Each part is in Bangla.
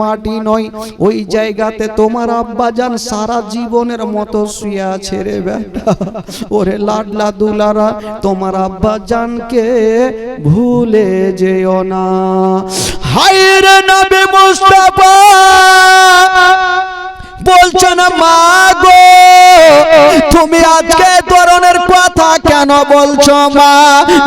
মাটি নয়, ওই জায়গাতে তোমার আব্বাজান সারা জীবনের মতো শুয়ে আছে রে বেটা। ওরে লাডলা দুলারা, তোমার আব্বাজানকে ভুলে যেও না। হায়রে নবী মুস্তাফা বলছেন, মা গো তুমি আজকে ধরনের কথা কেন বলছো মা?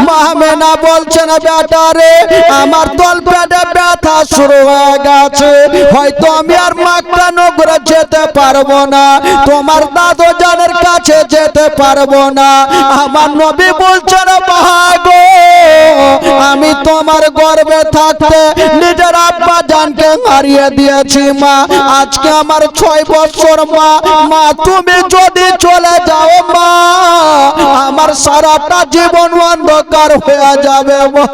মা মেনা বলছেন, বেটা রে আমার তল পেটে ব্যথা শুরু হয়ে গেছে, হয়তো আমি আর মক্কা নগরে যেতে পারবো না, তোমার দাদু জানের কাছে যেতে পারবো না। আমার নবী বলছেন, মা গো আমি তোমার গর্ভে থাকতে নিজের আব্বা জানকে হারিয়ে দিয়েছি মা, আজকে আমার 6 বছর মা। মা তুমি যদি চলে যাও মা, আমার সারাটা জীবন অন্ধকার হয়ে যাবে মা।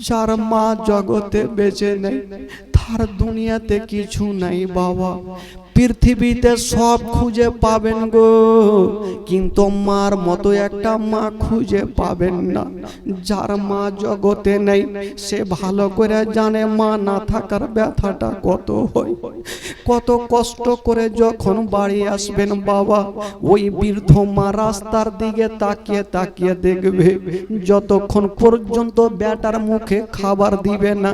যার মা জগতে বেঁচে নেই তার দুনিয়াতে কিছু নাই বাবা। পৃথিবীতে সব খুঁজে পাবেন গো, কিন্তু মার মতো একটা মা খুঁজে পাবেন না। যার মা জগতে নেই সে ভালো করে জানে মা না থাকার ব্যথাটা কত হয়। কত কষ্ট করে যখন বাড়ি আসবেন বাবা, ওই বৃদ্ধ মা রাস্তার দিকে তাকিয়ে তাকিয়ে দেখবে, যতক্ষণ পর্যন্ত বেটার মুখে খাবার দিবে না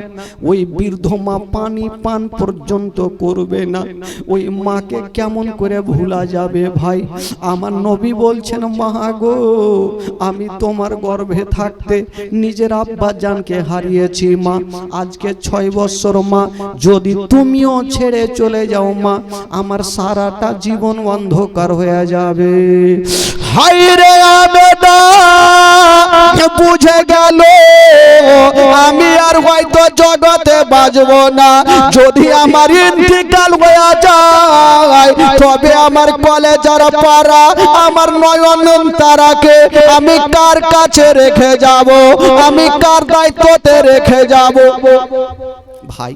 ওই বৃদ্ধ মা পানি পান পর্যন্ত করবে না। ওই মাকে কেমন করে ভুলা যাবে ভাই? আমার নবী বলছেন, মা গো আমি তোমার গর্ভে থাকতে নিজের আব্বা জানকে হারিয়েছি মা, আজকে 6 বছর মা। যদি তুমিও ছেড়ে চলে যাও মা, আমার সারাটা জীবন অন্ধকার হয়ে যাবে। হায়রে আবেদা বুঝে গেল আমি আর হয়তো জগতে বাঁচব না। যদি আমার ইন্তিকাল হয়ে যায় তবে আমার কলেজার পাড়া আমার নয়ন তারাকে আমি কার কাছে রেখে যাব? আমি কার দায়িত্বতে রেখে যাব? ভাই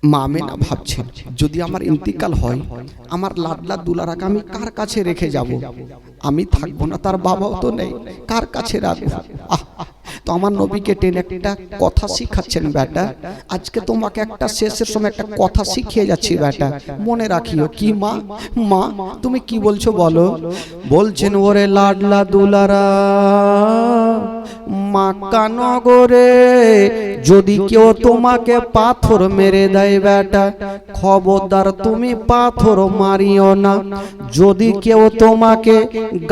মামে না ভাবছেন, যদি আমার ইন্তিকাল হয় আমার লাডলা দুলারাকে আমি কার কাছে রেখে যাব? আমি থাকবো না, তার বাবাও তো নেই, কার কাছে রাখবো? তো আমার নবীকে টেনে একটা কথা শিখাচ্ছেন, বেটা আজকে তোমাকে একটা শেষের সময় একটা কথা শিখিয়ে যাচ্ছি বেটা, মনে রাখিও। কি মা? মা তুমি কি বলছো বলো? বলছেন, ওরে লাডলা দুলারা মক্কা নগরে যদি কেউ তোমাকে পাথর মেরে দেয় বেটা, খবরদার তুমি পাথর মারিও না। যদি কেউ তোমাকে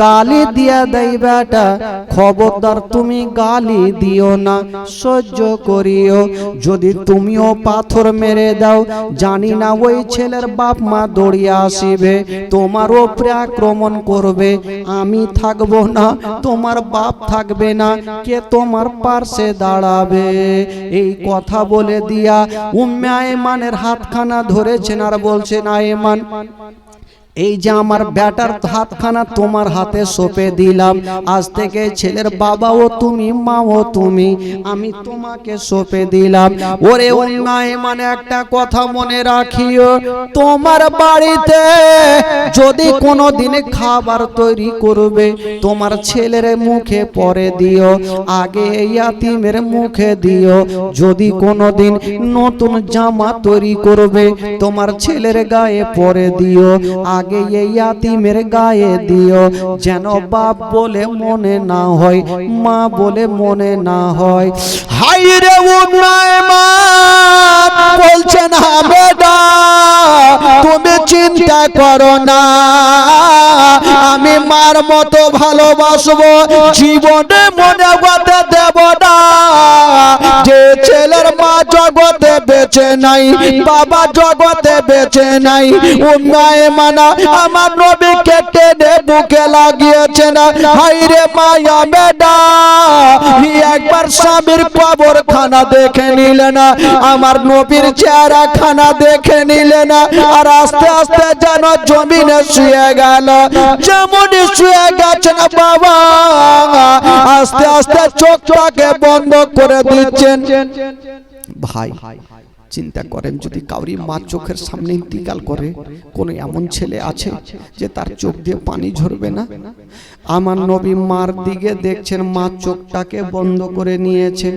গালি দিয়ে দেয় বেটা, খবরদার তুমি গালি দিও না, সহ্য করিও। যদি তুমিও পাথর মেরে দাও, জানি না ওই ছেলের বাপ মা দৌড়িয়ে আসিবে, তোমার উপরে আক্রমণ করবে, আমি থাকবো না, তোমার বাপ থাকবে না, কে তোমার পাশে দাঁড়াবে? এই কথা বলে দিয়া উম্মে আয়মানের হাতখানা ধরেছেন আর বলছেন, আয়মান এই যে আমার বেটার হাতখানা তোমার হাতে সঁপে দিলাম, আজ থেকে ছেলের বাবাও তুমি মাও তুমি, আমি তোমাকে সঁপে দিলাম। ওরে মানে একটা কথা মনে রাখিও, তোমার বাড়িতে যদি কোনো দিনে খাবার তৈরি করবে তোমার ছেলের মুখে পরে দিও, আগে ইয়াতিমের মুখে দিও। যদি কোনো দিন নতুন জামা তৈরি করবে তোমার ছেলের গায়ে পরে দিও, আগে এই ইয়াতিমের গায়ে দিও, যেন বাপ বলে মনে না হয়, মা বলে মনে না হয়। হায়রে উম্মে বলছেন, হামেদা তুমি চিন্তা করো না, আমি মার মতো ভালোবাসবো, জীবনে মনে কথা দেব না। যে ছেলের মা জগতে বেঁচে নাই, বাবা জগতে বেঁচে নাই, উম্মে মানা আমার নবীকে টেনে বুকে লাগিয়েছে না। হায়রে মায়া বেডা একবার স্বামীর কবর খানা দেখে নিলে না, আমার নবীর চেহারা খানা দেখে নিলে না, আর আস্তে আস্তে যেন জমিনে শুয়ে গেল। যেমনই শুয়ে গেছেন বাবা, আস্তে আস্তে চোখটাকে বন্ধ করে দিচ্ছেন। ভাই চিন্তা করেন যদি কাউরি মা চোখের সামনে ইন্তিকাল করে, কোন এমন ছেলে আছে যে তার চোখ দিয়ে পানি ঝরবে না? আমার নবী মার দিকে দেখছেন, মা চোখটাকে বন্ধ করে নিয়েছে।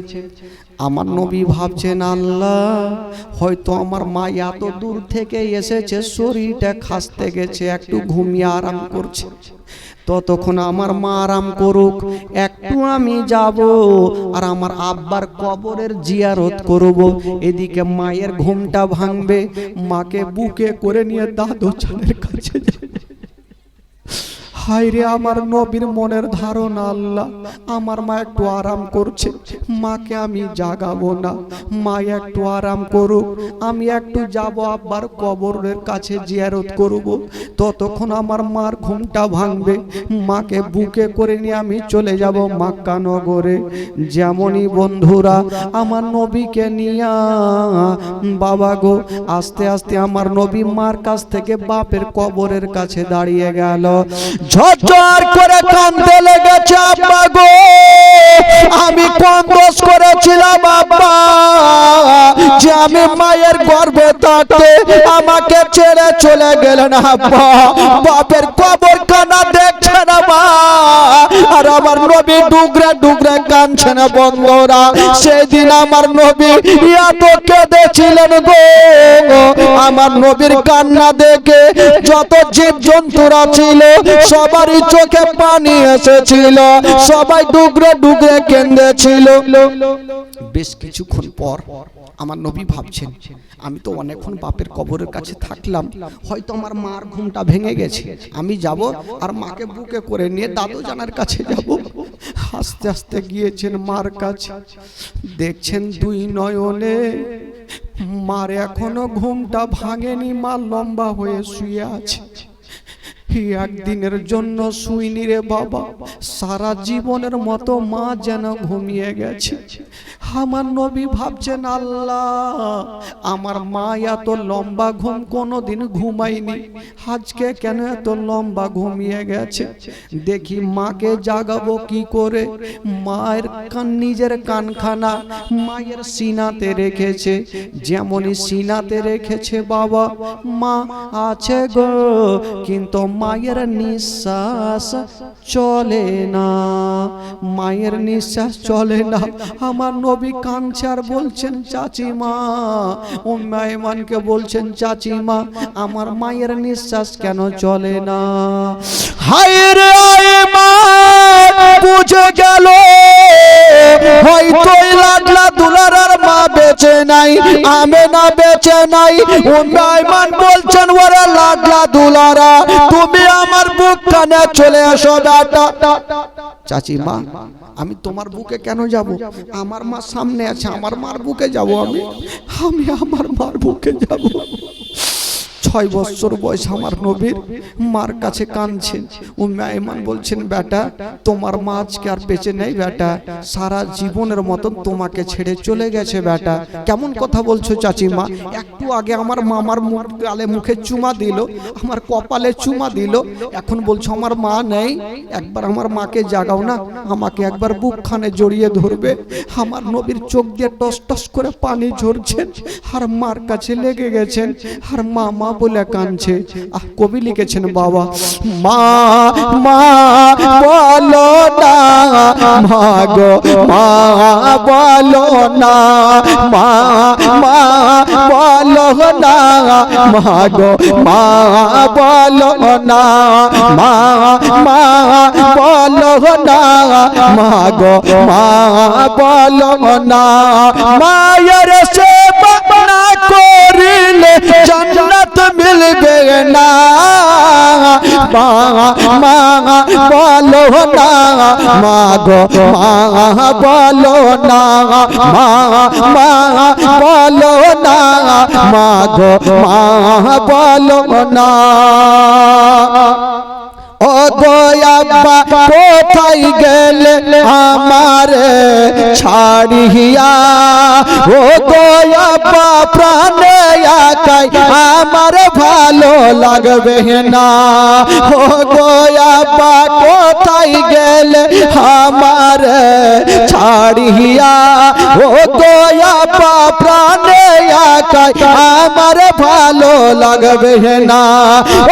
আমার নবী ভাবছেন, আল্লাহ হয়তো আমার মা এত দূর থেকে এসেছে, শরীরটা খাসতে গেছে, একটু ঘুমিয়ে আরাম করছে, ততক্ষণ আমার মা আরাম করুক, একটু আমি যাব আর আমার আব্বার কবরের জিয়ারত করব। এদিকে মায়ের ঘুমটা ভাঙবে, মাকে বুকে করে নিয়ে দাদু চানের কাছে যাবে। হায় রে আমার নবীর মনের ধারণা, আল্লাহ আমার মা একটু আরাম করছে, মাকে আমি জাগাবো না, মা একটু আরাম করুক, আমি একটু যাব আব্বার কবরের কাছে জিয়ারত করব, ততক্ষণ আমার মার ঘুমটা ভাঙবে, মাকে বুকে করে নিয়ে আমি চলে যাব মক্কা নগরে। যেমনই বন্ধুরা আমার নবীকে নিয়ে বাবা গো আস্তে আস্তে আমার নবী মার কাছ থেকে বাপের কবরের কাছে দাঁড়িয়ে গেল। ঝরঝর করে কাঁদতে লেগেছে, আব্বা গো আমি কোন দোষ করেছিলাম আব্বা, যে আমি মায়ের গর্ভে থাকতে আমাকে ছেড়ে চলে গেলেন আব্বা। বাপের কবর কানা দেখছে না মা, আর আমার নবী ডুগরে ডুগরে কাঁদছে না। বন্ধুরা সেদিন আমার নবী এত কেঁদেছিলেন গো, আমার নবীর কান্না দেখে যত জীব জন্তুরা ছিল সবারই চোখে পানি এসেছিল, সবাই ডুগরে ডুগরে কেঁদেছিল। বেশ কিছুক্ষণ পর আমার নবী ভাবছেন, আমি তো অনেকক্ষণ বাপের কবরের কাছে থাকলাম, হয়তো আমার মার ঘুমটা ভেঙে গেছে, আমি যাব আর মাকে বুকে করে নিয়ে দাদু জানার কাছে যাব। আস্তে আস্তে গিয়েছেন মার কাছে, দেখছেন দুই নয়নে মার এখনো ঘুমটা ভাঙেনি, মা লম্বা হয়ে শুয়ে আছে। একদিনের জন্য শুইনি রে বাবা, সারা জীবনের মতো মা যেন ঘুমিয়ে গেছে। আমার নবী ভাবছেন, আল্লাহ আমার মা এত লম্বা ঘুম কোনোদিন ঘুমায়নি, আজকে কেন এত লম্বা ঘুমিয়ে গেছে। দেখি মাকে জাগাবো কি করে। মায়ের নিজের কানখানা মায়ের সিনাতে রেখেছে, যেমনই সিনাতে রেখেছে বাবা মা আছে গো, কিন্তু মায়ের নিঃশ্বাস চলে না, মায়ের নিঃশ্বাস চলে না। আমার নবী কাঁদছে আর বলছেন, চাচিমা, উম্মে আইমানকে বলছেন, চাচিমা আমার মায়ের নিঃশ্বাস কেন চলে না? হায় রে আইমান বুঝে গেল হয়তো লাডলা দুলারার মা বেঁচে নাই, আমেনা বেঁচে নাই। উম্মে আইমান বলছেন, ওরে লাডলা দুলারা তুমি আমার বুক কানে চলে আসো বেটা। চাচিমা আমি তোমার বুকে কেন যাব? আমার মা সামনে আছে, আমার মার বুকে যাব, আমি আমার মার বুকে যাব। 6 বছর বয়স আমার নবীর, মার কাছে কাঁদছেন। উম্মে আইমান বলছেন, বেটা তোমার মা আজকে আর বেঁচে নেই বেটা, সারা জীবনের মতন তোমাকে ছেড়ে চলে গেছে বেটা। কেমন কথা বলছো চাচিমা? একটু আগে আমার মামার গালে মুখে চুমা দিল, আমার কপালে চুমা দিল, এখন বলছো আমার মা নেই। একবার আমার মাকে জাগাও না, আমাকে একবার বুকখানে জড়িয়ে ধরবে। আমার নবীর চোখ দিয়ে টস টস করে পানি ঝরছে, আর মার কাছে লেগে গেছেন, আর মা মা বলে কাঁদছে। কবি লিখেছেন, বাবা মা মা বলো না, মা গো মা বলো না, মা মা বলো না, মা গো মা বলো না, মা মা বলো না, মা গো মা বলো না। মায়ের সেবা না করিলে জান্নাত মিলবে না, মা মা বলো না, মা গো মা বলো না, মা মা বলো না, মা গো মা বলো না। ও গো আব্বা কোথায় গেলে আমার ছাড়িয়া ও গো আব্বা প্রাণে একাই আমার ভালো লাগবে না ও গো আব্বা কোথায় গেলে আমার ছাড়িয়া ও গো আব্বা প্রাণে একাই আমার ভালো লাগবে না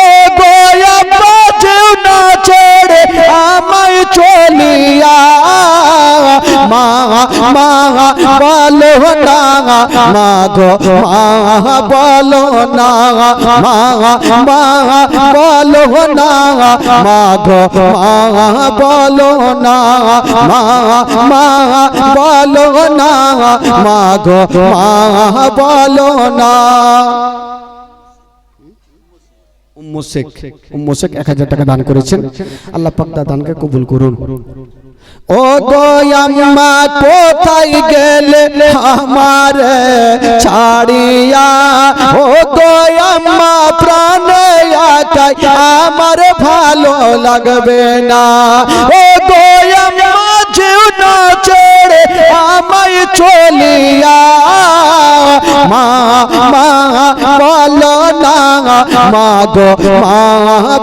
ও গো আব্বা যেও না ছেড়ে আমায় চলিয়া মা মা বলো না মা গো মা বলো না মা মা বলো না মা গো মা বলো না মা মা বলো না মা গো মা বলো না উম্মু শেখ 1000 টাকা দান করেছেন আল্লাহ পাক তার দানকে কবুল করুন ও গো আম্মা কোথায় গেলে আমার ছাড়িয়া ও গো আম্মা প্রাণে একাই আমার ভালো লাগবে না ও গো আম্মা যেও না ছেড়ে আমায় চলিয়া মা মা বলো না মা গো মা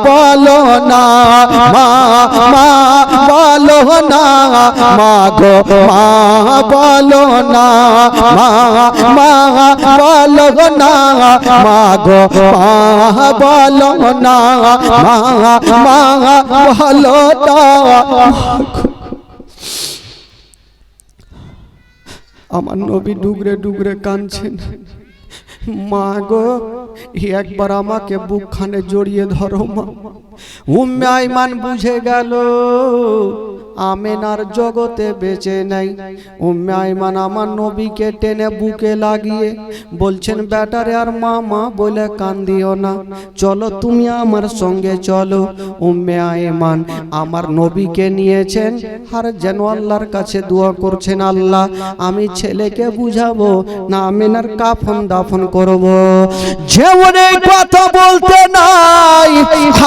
বলো না মা মা বলো না মা গো মা বলো না মা মা বলো না মা গো মা বলো না মা মা বলো না আমার নবী ডুগরে ডুগরে কাঁদছেন মা গো একবার আমাকে বুকখানে জড়িয়ে ধরো মা উম্মে আইমান বুঝে গেল আমেনার জগতে বেঁচে নাই উম্মে আইমান আমার নবীকে টেনে বুকে লাগিয়ে বলছেন বেটারে আর মা বলে কান্দিও না চলো তুমি আমার সঙ্গে চলো উম্মে আইমান আমার নবীকে নিয়েছেন আর যেন আল্লাহর কাছে দোয়া করছেন আল্লাহ আমি ছেলেকে বুঝাবো না আমেনার কাফন দাফন করব যেমন এই কথা বলতে নাই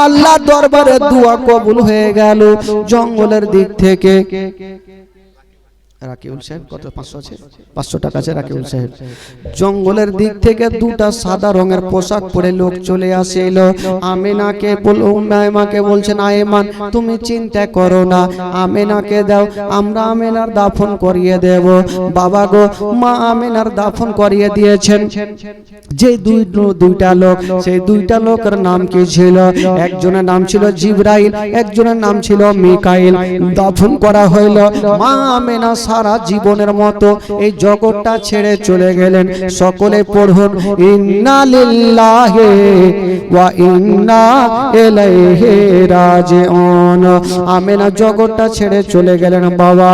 আল্লাহ দরবারে দোয়া কবুল হয়ে গেল জঙ্গলের দিক থেকে রাকিউল সাহেব কত 500 আছে 500 টাকা আছে রাকিউল সাহেব জঙ্গলের দিক থেকে দুটা সাদা রঙের পোশাক পরে লোক চলে আসেল আমেনাকে উম্মে আইমাকে বলছেন আইমান তুমি চিন্তা করো না আমেনাকে দাও আমরা আমেনার দাফন করিয়ে দেব বাবা গো মা আমেনার দাফন করিয়ে দিয়েছেন যে দুইটা লোক সেই দুইটা লোকের নাম কি ছিল একজনের নাম ছিল জিবরাইল একজনের নাম ছিল মিকাইল দাফন করা হইল মা আমেনা সারা জীবনের মতো এই জগৎটা ছেড়ে চলে গেলেন সকলে পড়ুন ইন্না লিল্লাহি ওয়া ইন্না ইলাইহি রাজিউন আমেনা জগৎটা ছেড়ে চলে গেলেন বাবা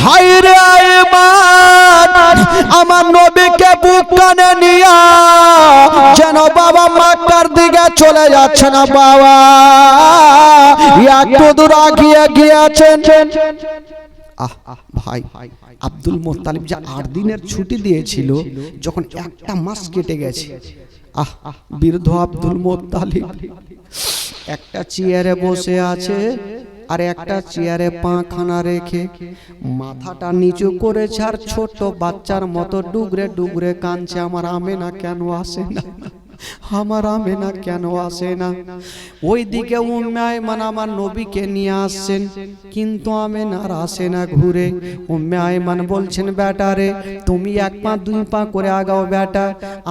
হায় রে আইমান আমার নবীকে বুকখানে নিয়া যেন বাবা মক্কার দিকে চলে যাচ্ছে না বাবা একটু দূর আগিয়ে গিয়েছেন ভাই আব্দুল মুত্তালিব যে 8 দিনের ছুটি দিয়েছিল যখন একটা মাস কেটে গেছে বৃদ্ধ আব্দুল মুত্তালিব একটা চেয়ারে বসে আছে আর একটা চেয়ারে পাখানা রেখে মাথাটা নিচু করেছে আর ছোট বাচ্চার মতো ডুগরে ডুগরে কাঁদছে আমার আমেনা কেন আসে না আমার আমেনা কেন আসে না ওইদিকে উম্মে আইমান আমার নবীকে নিয়ে আসছেন কিন্তু আমেনা আর আসে না ঘুরে উম্মে আইমান বলছেন বেটারে তুমি এক পা দুই পা করে আগাও বেটা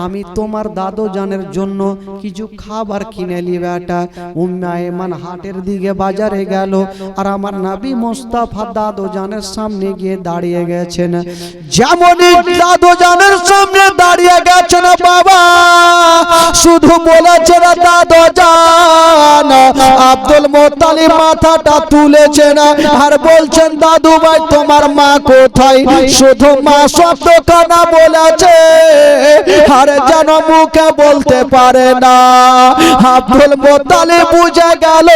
আমি তোমার দাদু জানের জন্য কিছু খাবার কিনে নি বেটা উম্মে আইমান হাটের দিকে বাজারে গেল আর আমার নবী মুস্তাফা দাদু জানের সামনে গিয়ে দাঁড়িয়ে গেছেন যেমনই দাদু জানের সামনে দাঁড়িয়ে গেছেন বাবা শুধু বলেছে না দাদু জান আব্দুল মুত্তালিব মাথাটা তুলেছেন আর বলছেন দাদু ভাই তোমার মা কোথায় শুধু মা শব্দখানা বলেছে আর যেন মুখে বলতে পারে না। আব্দুল মুত্তালিব বুঝে গেল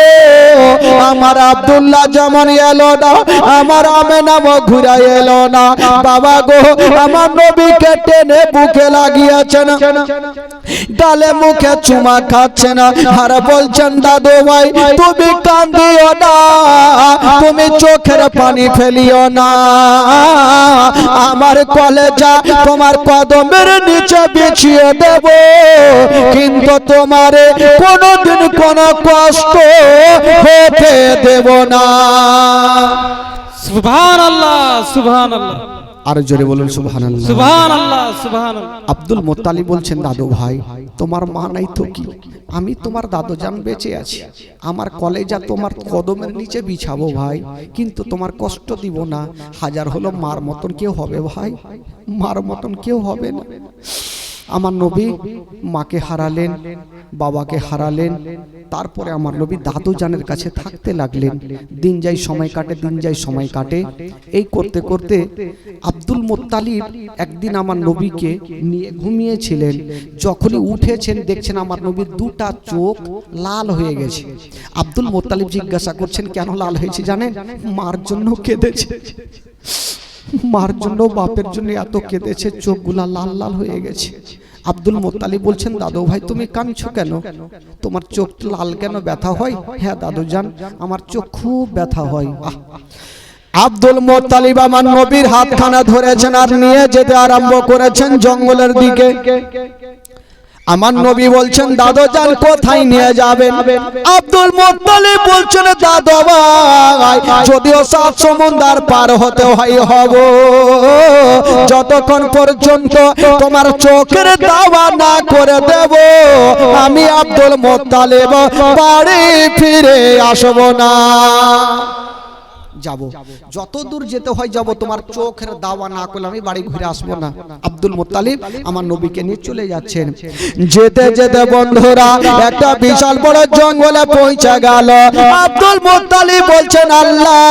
আমার আব্দুল্লাহ যেমন এলো না, আমার আমেনাও ঘুরে এলো না। বাবা গো, আমার নবীকে টেনে বুকে লাগিয়েছেন, গালে মুখে চুমা খাচ্ছেন আর বলছেন দাদু ভাই তুমি কাঁদিও না, তুমি চোখের পানি ফেলিও না, আমার কলেজা তোমার কদমের নিচে বিছিয়ে দেব, কিন্তু তোমারে কোনোদিন কোনো কষ্ট হতে দেব না। সুবহানাল্লাহ, সুবহানাল্লাহ। আর জোরে বলুন সুবহানাল্লাহ, সুবহানাল্লাহ, সুবহানাল্লাহ। আব্দুল মুত্তালিব বলছেন দাদু ভাই তোমার মা নাই তো কি, আমি তোমার দাদু জান বেঁচে আছি, আমার কলেজা তোমার কদমের নিচে বিছাবো ভাই, কিন্তু তোমার কষ্ট দিব না। হাজার হলো মার মতন কেউ হবে ভাই, মার মতন কেউ হবে না। আমার নবী মাকে হারালেন, বাবাকে হারালেন, তারপরে আমার নবী দাদু জানের কাছে থাকতে লাগলেন। দিন যাই সময় কাটে, দিন যাই সময় কাটে। এই করতে করতে আব্দুল মুত্তালিব একদিন আমার নবীকে নিয়ে ঘুমিয়েছিলেন। যখনই উঠেছেন দেখছেন আমার নবীর দুটা চোখ লাল হয়ে গেছে। আব্দুল মুত্তালিব জিজ্ঞাসা করছেন কেন লাল হয়েছে জানেন? মার জন্য কেঁদেছে, মার জন্য বাপের জন্য এত কেঁদেছে, চোখগুলা লাল লাল হয়ে গেছে। আব্দুল মুত্তালিব বলছেন দাদু ভাই তুমি কাঁদছো কেন, তোমার চোখ লাল কেন, ব্যথা হয়? হ্যাঁ দাদু জান আমার চোখ খুব ব্যথা হয়। আব্দুল মুত্তালিব আমার নবীর হাতখানা ধরেছেন আর নিয়ে যেতে আরম্ভ করেছেন জঙ্গলের দিকে। আমার নবী বলছেন দাদু জান কোথায় নিয়ে যাবেন? আব্দুল মুত্তালিব বলছেন দাদু ভাই যদিও সাত সমুদ্র পার হতে হয় হব, যতক্ষণ পর্যন্ত তোমার চোখের দাওয়া না করে দেব আমি আব্দুল মুত্তালিব বাড়ি ফিরে আসব না। যাব যত দূর যেতে হয় যাব, তোমার চোখের দাওয়া না করলে আমি বাড়ি ঘুরে আসবো না। আব্দুল মুত্তালিব আমার নবীকে নিয়ে চলে যাচ্ছেন। যেতে যেতে বন্ধুরা একটা বিশাল বড় জঙ্গলে পৌঁছে গেল। আব্দুল মুত্তালিব বলছেন আল্লাহ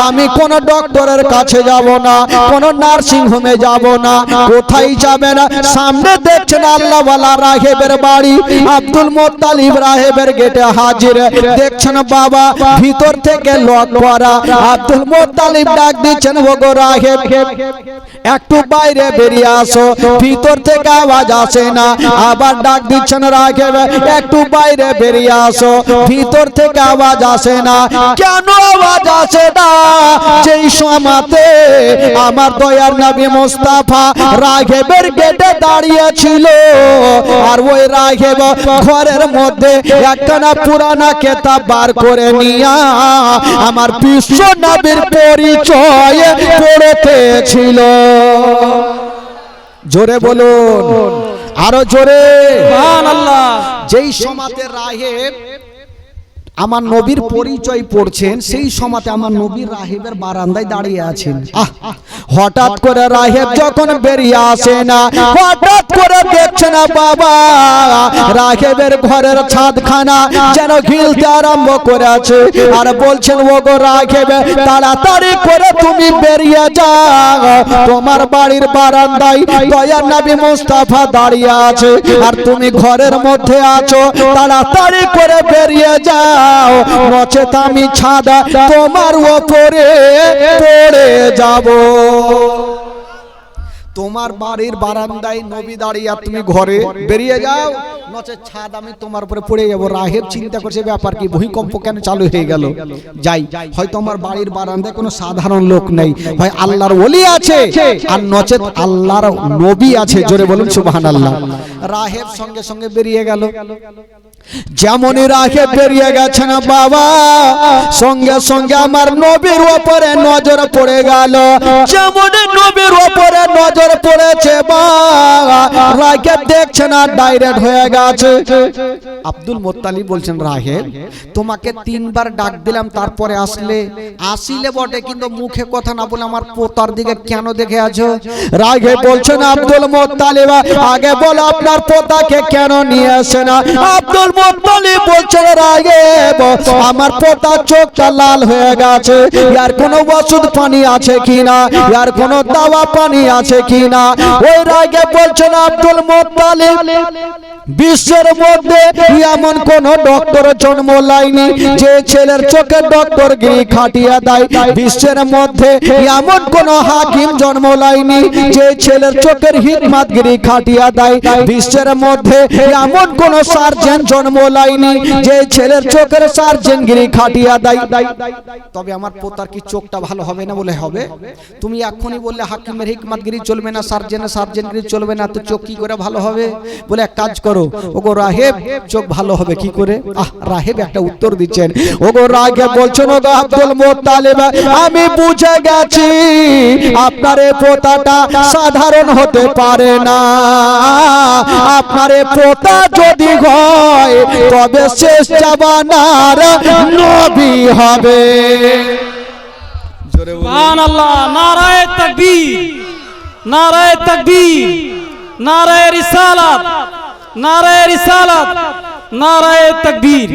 আমি কোন ডক্টরের কাছে যাব না, কোন নার্সিং হোমে যাব না, কোথায় যাবে না? সামনে দেখছেন আল্লাহ ওয়ালা রাহেবের বাড়ি। আব্দুল মুত্তালিব রাহেবের গেটে হাজির, দেখছেন বাবা ভিতর থেকে লক করা। আব্দুল মুত্তালিব ডাক দিচ্ছেন ওগো রাহেব একটু বাইরে বেরিয়ে আসো, ভিতর থেকে আওয়াজ আসে না। আবার ডাক দিচ্ছেন রাহেব একটু বাইরে বেরিয়ে আসো, ভিতর থেকে আওয়াজ আসে না। কেন আওয়াজ আসে না? যেই সময়তে আমার দয়ার নবী মুস্তাফা রাহেবের গেটে দাঁড়িয়ে ছিল, আর ওই রাহেব ঘরের মধ্যে একখানা পুরানা কিতাব বার করে নিয়া আমার বিশ্ব নবীর পরিচয় পড়তেছিল। জোরে বলুন, আরো জোরে সুবহানাল্লাহ। যেই সময়তে রাহেব আমার নবীর পরিচয় পড়ছেন, সেই সময়তে আমার নবীর রাহেবের বারান্দায় দাঁড়িয়ে আছেন। হঠাৎ করে রাহেব যখন বেরিয়ে আসে না, হঠাৎ করে দেখছে না বাবা রাহেবের ঘরের ছাদখানা যেন গিলতে আরম্ভ করেছে, আর বলছেন ওগো রাহেব তাড়াতাড়ি করে তুমি বেরিয়ে যাও, তোমার বাড়ির বারান্দায় দয়ার নবী মুস্তাফা দাঁড়িয়ে আছে আর তুমি ঘরের মধ্যে আছো, তাড়াতাড়ি করে বেরিয়ে যাও, নচেত আমি ছাদা তোমার উপরে পড়ে যাব। তোমার বাড়ির বারান্দায় নবী দাঁড়িয়ে আর তুমি ঘরে বেরিয়ে যাও, নচেত ছাদ আমি তোমার উপরে পড়ে যাব। রাহেব চিন্তা করছে ব্যাপার কি, ভূমিকম্প কেন চালু হয়ে গেল? যাই, হয়তো আমার বাড়ির বারান্দায় কোনো সাধারণ লোক নেই, হয় আল্লাহর ওলি আছে আর নচেত আল্লাহর নবী আছে। জোরে বলুন সুবহানাল্লাহ। রাহেব সঙ্গে সঙ্গে বেরিয়ে গেল। যেমনই রাহেব বেরিয়ে গেছেন বাবা, সঙ্গে সঙ্গে আমার নবীর উপরে নজর পড়ে গেল। যেমনই নবীর উপরে নজর পড়েছে বাবা, রাহেব দেখছে না ডাইরেক্ট হয়ে গেছে। আব্দুল মুত্তালিব বলছেন রাহেব তোমাকে তিনবার ডাক দিলাম তারপরে আসলে বটে, কিন্তু মুখে কথা না বলে আমার পোতার দিকে কেন দেখে আছো? রাহেব বলছেন আব্দুল মুত্তালিব আগে বলো আপনার ওনার পোতাকে কেন নিয়ে আসে না? আব্দুল মুত্তালিব বলছেন রাগেব আমার পোতার চোখটা লাল হয়ে গেছে, ইয়ার কোনো ওষুধ পানি আছে কিনা, ইয়ার কোনো দাওয়া পানি আছে কিনা। ওই রাগেব বলছেন আব্দুল মুত্তালিব বিশ্বের মধ্যে এমন কোন ডক্টর জন্ম লাইনি যে ছেলের চোখের ডক্টর গিরি খাটিয়ে দেয়। বিশ্বের মধ্যে এমন কোন হাকিম জন্ম লাইনি যে ছেলের চোখের হিকমত গিরি খাটিয়ে দেয়। বিশ্বের মধ্যে এমন কোন সার্জন জন্ম লাইনি যে ছেলের চোখের সার্জন গিরি খাটিয়ে দেয়। তবে আমার পোতার কি চোখটা ভালো হবে না? বলে হবে। তুমি এখনই বললে হাকিমের হিকমত গিরি চলবে না, সার্জনের সার্জন গিরি চলবে না, তো চোখ কি করে ভালো হবে? বলে এক কাজ করো, ওগো রাহেব চোখ ভালো হবে কি করে? রাহেব একটা উত্তর দিচ্ছেন। ওগো রাহেব বলছেন ওগো আব্দুল মুত্তালিব আমি বুঝে গেছি আপনার এই পোতাটা সাধারণ হতে পারে না, আপনার এই পোতা যদি হয় তবে শেষ জামানার নবী হবে। সুবহানাল্লাহ, নারায়ে তাকবীর, নারায়ে তাকবীর, নারায়ে রিসালাত, নারায়ে রিসালাত, নারায়ে তাকবীর।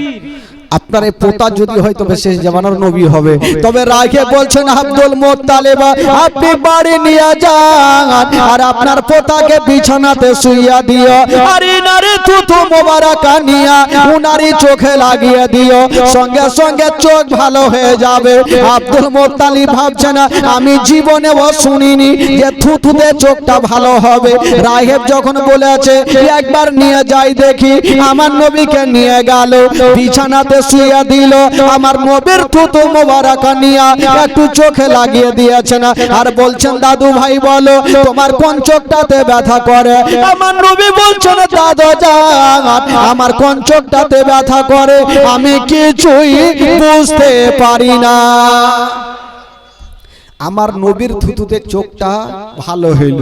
আপনার এই পোতা যদি হয় তবে শেষ জামানার নবী হবে। তবে রাগে বলছেন আব্দুল মুত্তালিব আপনি বাড়ি নিয়ে যান আর আপনার পোতাকে বিছানাতে শুইয়া দিও, আর ইনারে থুথু মোবারকা নিয়া উনারি চোখে লাগিয়ে দিও, সঙ্গে সঙ্গে চোখ ভালো হয়ে যাবে। আব্দুল মুত্তালিব ভাবছেন আমি জীবনেও শুনিনি যে থুথুতে চোখটা ভালো হবে। রাহেব যখন বলেছে একবার নিয়ে যাই দেখি, আমার নবীকে নিয়ে গেল, বিছানাতে শুইয়া দিল, আমার নবীর থুতু মোবারক নিয়া একটু চোখে লাগিয়ে দিয়েছেন আর বলছেন দাদু ভাই বলো তোমার কোন চোখটাতে ব্যথা করে? আমার নবী বলছেন দাদু জান আমার কোন চোখটাতে ব্যথা করে আমি কিছুই বুঝতে পারি না। আমার নবীর থুতুতে চোখটা ভালো হইল।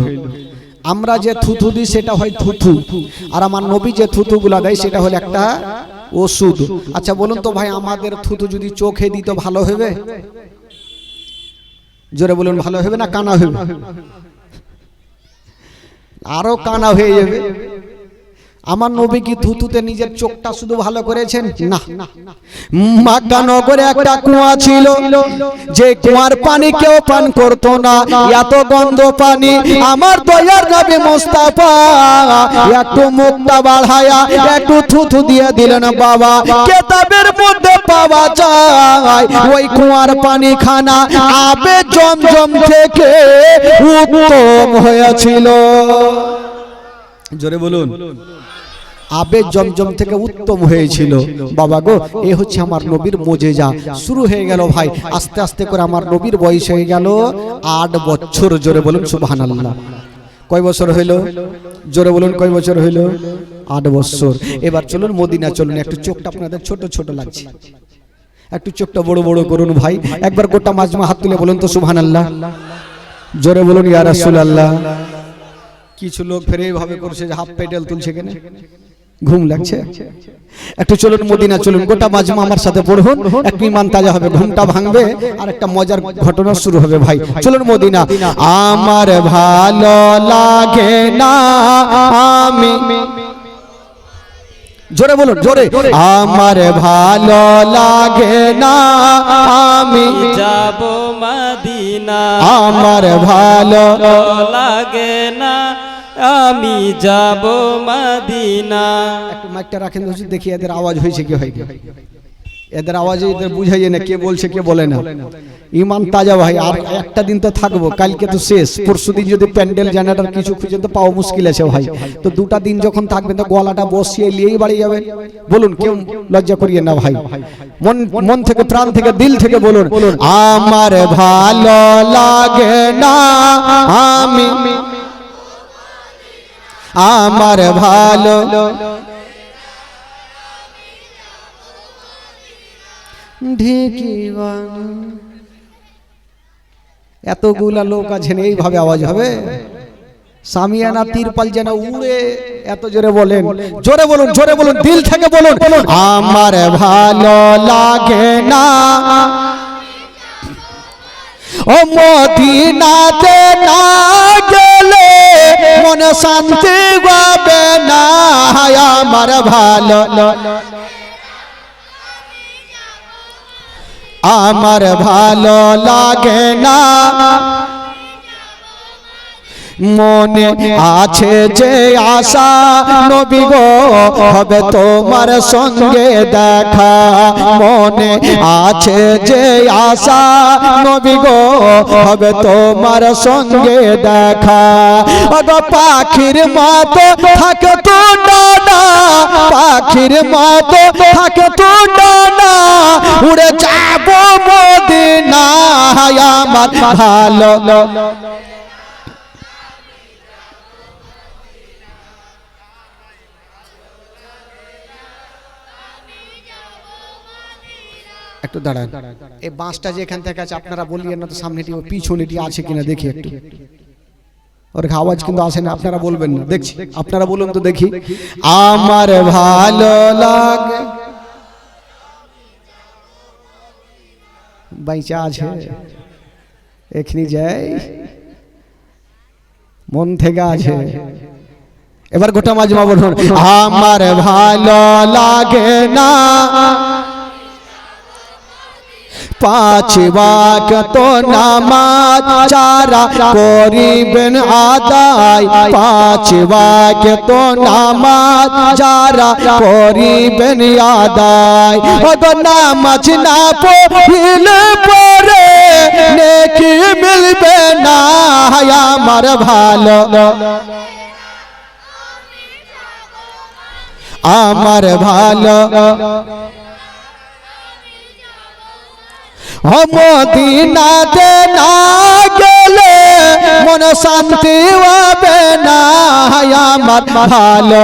আমরা যে থুথু দিই সেটা হয় থুথু, আর আমার নবী যে থুতুগুলা দেয় সেটা হলো একটা ওষুধ। আচ্ছা বলুন তো ভাই আমাদের থুতু যদি চোখে দিত ভালো হবে? জোরে বলুন ভালো হবে না কানা হবে? আরো কানা হয়ে যাবে। আমার নবী কি থুতুতে নিজের চোখটা শুধু ভালো করেছেন? না, মক্কা নগরে একটা কুয়া ছিল, যে কুয়ার পানি কেউ পান করতো না, এত গন্ধ পানি। আমার দয়ার নবী মুস্তাফা একটু মুখটা বাড়ায়া একটু থুতু দিয়ে দিলেন। বাবা কিতাবের মধ্যে পাওয়া যায় ওই কুয়ার পানি খানা আবে জমজম থেকে উত্তম হয়েছিল। জোরে বলুন আবে জমজম থেকে উত্তম হয়েছিল। বাবা গো এ হচ্ছে আমার নবীর মুজিজা। শুরু হয়ে গেল ভাই, আস্তে আস্তে করে আমার নবীর বয়স হয়ে গেল 8 বছর। জোরে বলুন সুবহানাল্লাহ। কয় বছর হইল? জোরে বলুন কয় বছর হইল? 8 বছর। এবার চলুন মদিনা চলুন। একটু চোখটা আপনাদের ছোট ছোট লাগছে, একটু চোখটা বড় বড় করুন ভাই। একবার গোটা মাজমা হাত তুলে বলুন তো সুবহানাল্লাহ। জোরে বলুন ইয়া রাসূলুল্লাহ। কিছু লোক ফের এইভাবে করছে যে হাফ পেডেল তুলছে, কেন ঘুম লাগছে? একটু চলুন মদিনা চলুন, গোটা মাজমা আমার সাথে পড়ুন, একটু ঈমান তাজা হবে, ঘুমটা ভাঙবে আর একটা মজার ঘটনা শুরু হবে ভাই। চলুন মদিনা। আমার ভালো লাগে না আমি, জোরে বলুন জোরে, আমার ভালো লাগে না আমি যাব মদিনা, আমার ভালো লাগে না আমি যাব মদিনা। একটু মাইকটা রাখেন তো দেখি এদের আওয়াজ হয়েছে কি হয়, এদের আওয়াজে এদের বুঝাইয়ে না কে বলছে কে বলে না। ঈমান তাজা ভাই, আর একটা দিন তো থাকবো, কালকে তো শেষ। পরশুদিন যদি প্যান্ডেল জেনারেটর কিছু খুঁজে তো পাওয়া মুশকিল আছে ভাই। তো 2টা দিন যখন থাকবেন তো গলাটা বসিয়ে নিয়েই বাড়ি যাবেন। বলুন কেউ লজ্জা করিয়ে না ভাই, মন থেকে প্রাণ থেকে দিল থেকে বলুন আমার ভালো লাগে না আমি, আমার ভালো এতগুলা লোক আছেন এইভাবে আওয়াজ হবে? সামিয়ানা তিরপাল যেন উড়ে এত জোরে বলেন। জোরে বলুন জোরে বলুন দিল থেকে বলুন আমার ভালো লাগে না ও মদিনাতে না গেলে মনে শান্তি পাবে না আমার ভালো আমার ভালো লাগে না মনে আছে যে আশা নবী গো হবে তোমার সঙ্গে দেখা মনে আছে যে আশা নবী গো হবে তোমার সঙ্গে দেখা ওগো পাখির মতো থাকে তো ডানা পাখির মতো থাকে তো ডানা উড়ে যাব মদিনা আমার ভালো একটু দাঁড়ান এই বাঁশটা যে এখান থেকে আছে আপনারা বলিয়েন না তো সামনেটি ও পিছনেটি আছে কিনা দেখি একটু ওর আওয়াজ কিন্তু আসে না আপনারা বলবেন না দেখছি আপনারা বলুন তো দেখি আমার ভালো লাগে বাইচা আছে এখনি যাই মন থেকে আছে এবার গোটা মাজমা বলুন আমার ভালো লাগে না পাঁচ ওয়াক্ত নামাজ যারা করিবেন আদায় পাঁচ ওয়াক্ত নামাজ যারা করিবেন আদায় ওগো নামাজ না পড়লে পরে নেকি মিলবে না আমার ভালো আমার ভালো মদিনাতে না গেলে মন শান্তি হবে না আমার ভালো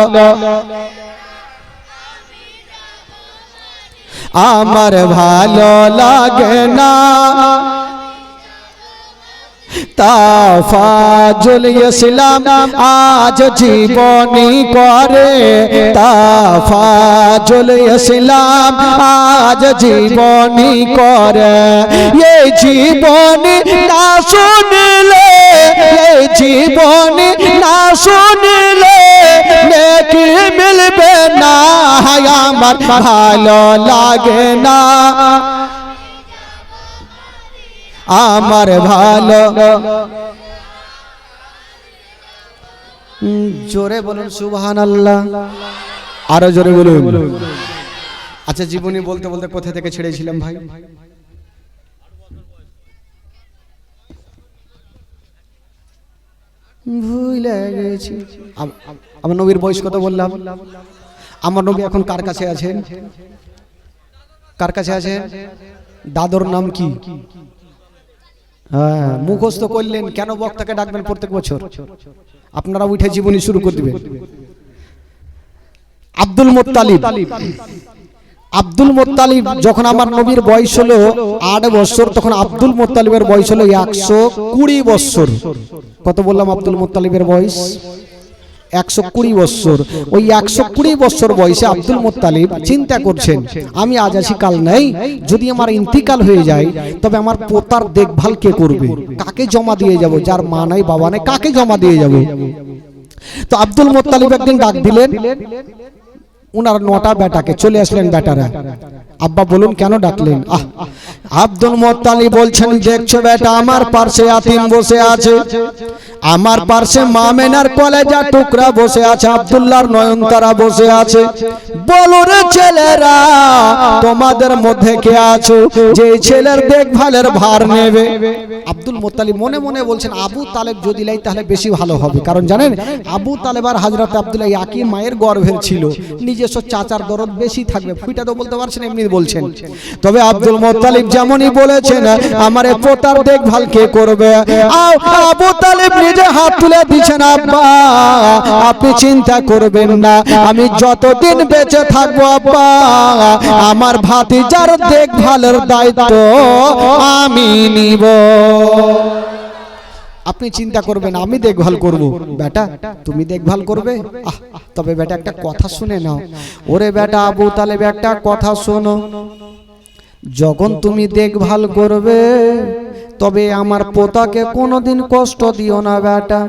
আমার ভালো লাগে না তাফাজুল ইসলাম আজ জীবনী করে তাফাজুল ইসলাম আজ জীবনী করে এই জীবনী না শুনলে এই জীবনী না শুনলে নেকি মিলবে না আমার ভালো লাগে না আমার ভালো জোরে বলুন সুবহানাল্লাহ আরো জোরে বলুন আচ্ছা জীবনী বলতে বলতে কোথা থেকে ছেড়েছিলাম ভাই ভুলে গেছি আমার নবীর বয়স কত বললাম আমার নবী এখন কার কাছে আছেন কার কাছে আছেন দাদর নাম কি হ্যাঁ মুখস্থ করলেন কেন বক্তাকে ডাকবেন প্রত্যেক বছর আপনারা উঠে জীবনী শুরু করে দিবেন আব্দুল মুত্তালিব আব্দুল মুত্তালিব যখন আমার নবীর বয়স হলো 8 বছর তখন আব্দুল মুত্তালিবের বয়স হলো 120 বছর কত বললাম আব্দুল মুত্তালিবের বয়স 120 বছর ওই 120 বছর বয়সে আব্দুল মুত্তালিব চিন্তা করছেন আমি আজ আছি কাল নাই যদি আমার ইন্তিকাল হয়ে যায় তবে আমার পোতার দেখভাল কে করবে কাকে জমা দিয়ে যাব যার মা নাই বাবা নাই কাকে জমা দিয়ে যাব তো আব্দুল মুত্তালিব একদিন ডাক দিলেন উনার 9টা বেটাকে চলে আসলেন বেটারা আব্বা বলুন কেন ডাকলেন আব্দুল মুত্তালিব বলছেন দেখছো বেটা আমার পাশে ইয়াতিম বসে আছে আমার পাশে মামেনার কলেজা টুকরা বসে আছে আব্দুল্লাহর নয়নতারা বসে আছে বলো রে ছেলেরা তোমাদের মধ্যে কে আছো যে ছেলের দেখভালের ভার নেবে আব্দুল মুত্তালিব মনে মনে বলছেন আবু তালেব যদি লাই তাহলে বেশি ভালো হবে কারণ জানেন আবু তালেব আর হযরত আব্দুল্লাহ একই মায়ের গর্ভের ছিল নিজস্ব চাচার দরদ বেশি থাকবে ফুইটা তো বলতে পারছেন এমনি বলছেন তবে আব্দুল মুত্তালিব যেমনই বলেছেন আমারে পোতার দেখভাল কে করবে আবু তালেব নিজে হাত তুলে দিয়েছেন আব্বা আপনি চিন্তা করবেন না আমি যতদিন বেঁচে থাকবো আব্বা আমার ভাতিজার দেখভালের দায়িত্ব আমি নিব আপনি চিন্তা করবেন আমি দেখভাল করব বেটা তুমি দেখভাল করবে তবে বেটা একটা কথা শুনে নাও ওরে বেটা আবু তালেব একটা কথা শোনো যখন তুমি দেখভাল করবে তবে আমার পোতাকে কোনোদিন কষ্ট দিও না বেটা।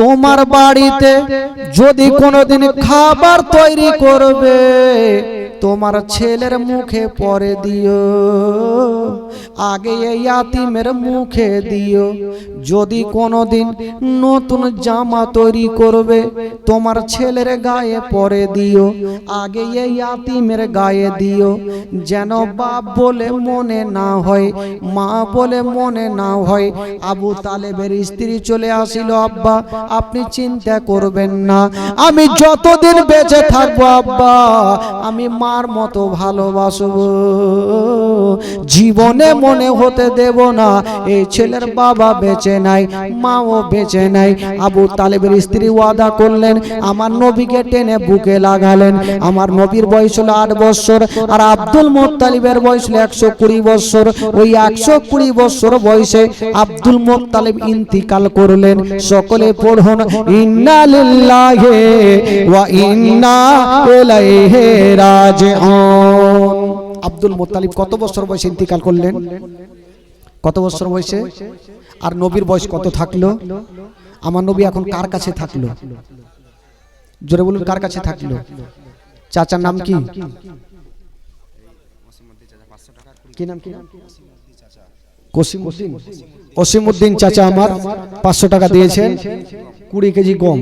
তোমার বাড়িতে যদি কোনোদিন খাবার তৈরি করবে তোমার ছেলের মুখে পরে দিও, আগে এই ইয়াতিমের মুখে দিও। যদি কোনোদিন নতুন জামা তৈরি করবে তোমার ছেলের গায়ে পরে দিও, আগে এই ইয়াতিমের গায়ে দিও। যেন বাপ বলে মনে না হয়, মা বলে মনে না হয়। আবু তালেবের স্ত্রী চলে আসিল, আব্বা আপনি চিন্তা করবেন না, আমি যতদিন বেঁচে থাকবো আব্বা আমি মার মতো ভালোবাসবো, জীবনে মনে হতে দেব না এই ছেলের বাবা বেঁচে নাই মাও বেঁচে নাই। আবু তালেবের স্ত্রী ওয়াদা করলেন, আমার নবীকে টেনে বুকে লাগালেন। আমার নবীর বয়স হলো 8 বছর আর আব্দুল মুত্তালিবের বয়স হলো 120 বছর। ওই 120 বছর বয়সে আব্দুল মুত্তালিব ইন্তিকাল করলেন। সকলে পড়ুন, ইন্না লিল্লাহি ওয়া ইন্না ইলাইহি রাজিউন। আব্দুল মুত্তালিব কত বছর বয়সে ইন্তিকাল করলেন? কত বছর বয়সে? আর নবীর বয়স কত থাকলো? আমার নবী এখন কার কাছে থাকলো? জোরে বলুন, কার কাছে থাকলো? চাচার নাম কি? কি নাম? কসিমউদ্দিন। কসিমউদ্দিন চাচা আমার 500 টাকা দিয়েছেন, 20 কেজি গম।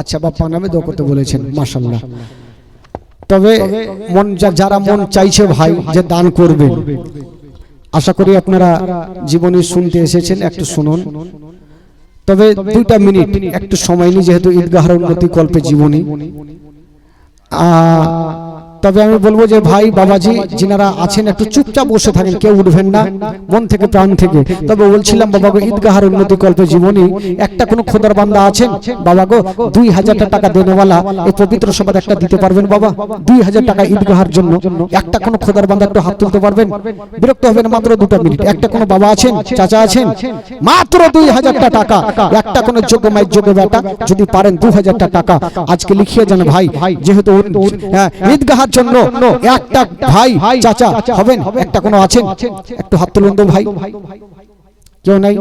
আচ্ছা, বাপ্পার নামে দোয়া করতে বলেছেন, মাশাআল্লাহ। তবে মন যারা মন চাইছে ভাই যে দান করবেন, আশা করি আপনারা জীবনে শুনতে এসেছেন, একটু শুনুন। তবে 2টা মিনিট একটু সময় নিয়ে, যেহেতু ঈদগাহের উন্নতি কল্পে জীবনী। তবে আমি বলবো যে ভাই বাবাজি যিনারা আছেন একটু চুপচাপ বসে থাকেন, কেউ উঠবেন না, মন থেকে প্রাণ থেকে। তবে বলছিলাম বাবা গো, ঈদগাহের উন্নতি কল্পে জীবনী একটা কোন খোদার বান্দা আছেন বাবা গো 2000 টাকা দেনেওয়ালা এই পবিত্র সভায় একটা দিতে পারবেন বাবা? 2000 টাকা ঈদগাহের জন্য একটা কোন খোদার বান্দা একটু হাত তুলতে পারবেন? বিরক্ত হবেন, মাত্র 2টা মিনিট। একটা কোন বাবা আছেন, চাচা আছেন, মাত্র 2000 টাকা, একটা কোন যোগ্য মায়ের যোগ্য বেটা যদি পারেন 2000 টাকা আজকে লিখিয়ে যান ভাই। যেহেতু ঈদগাহ জন্য একটা ভাই চাচা হবেন, একটা কোনো আছেন একটু হাত তুলুন তো ভাই। কেউ নাই?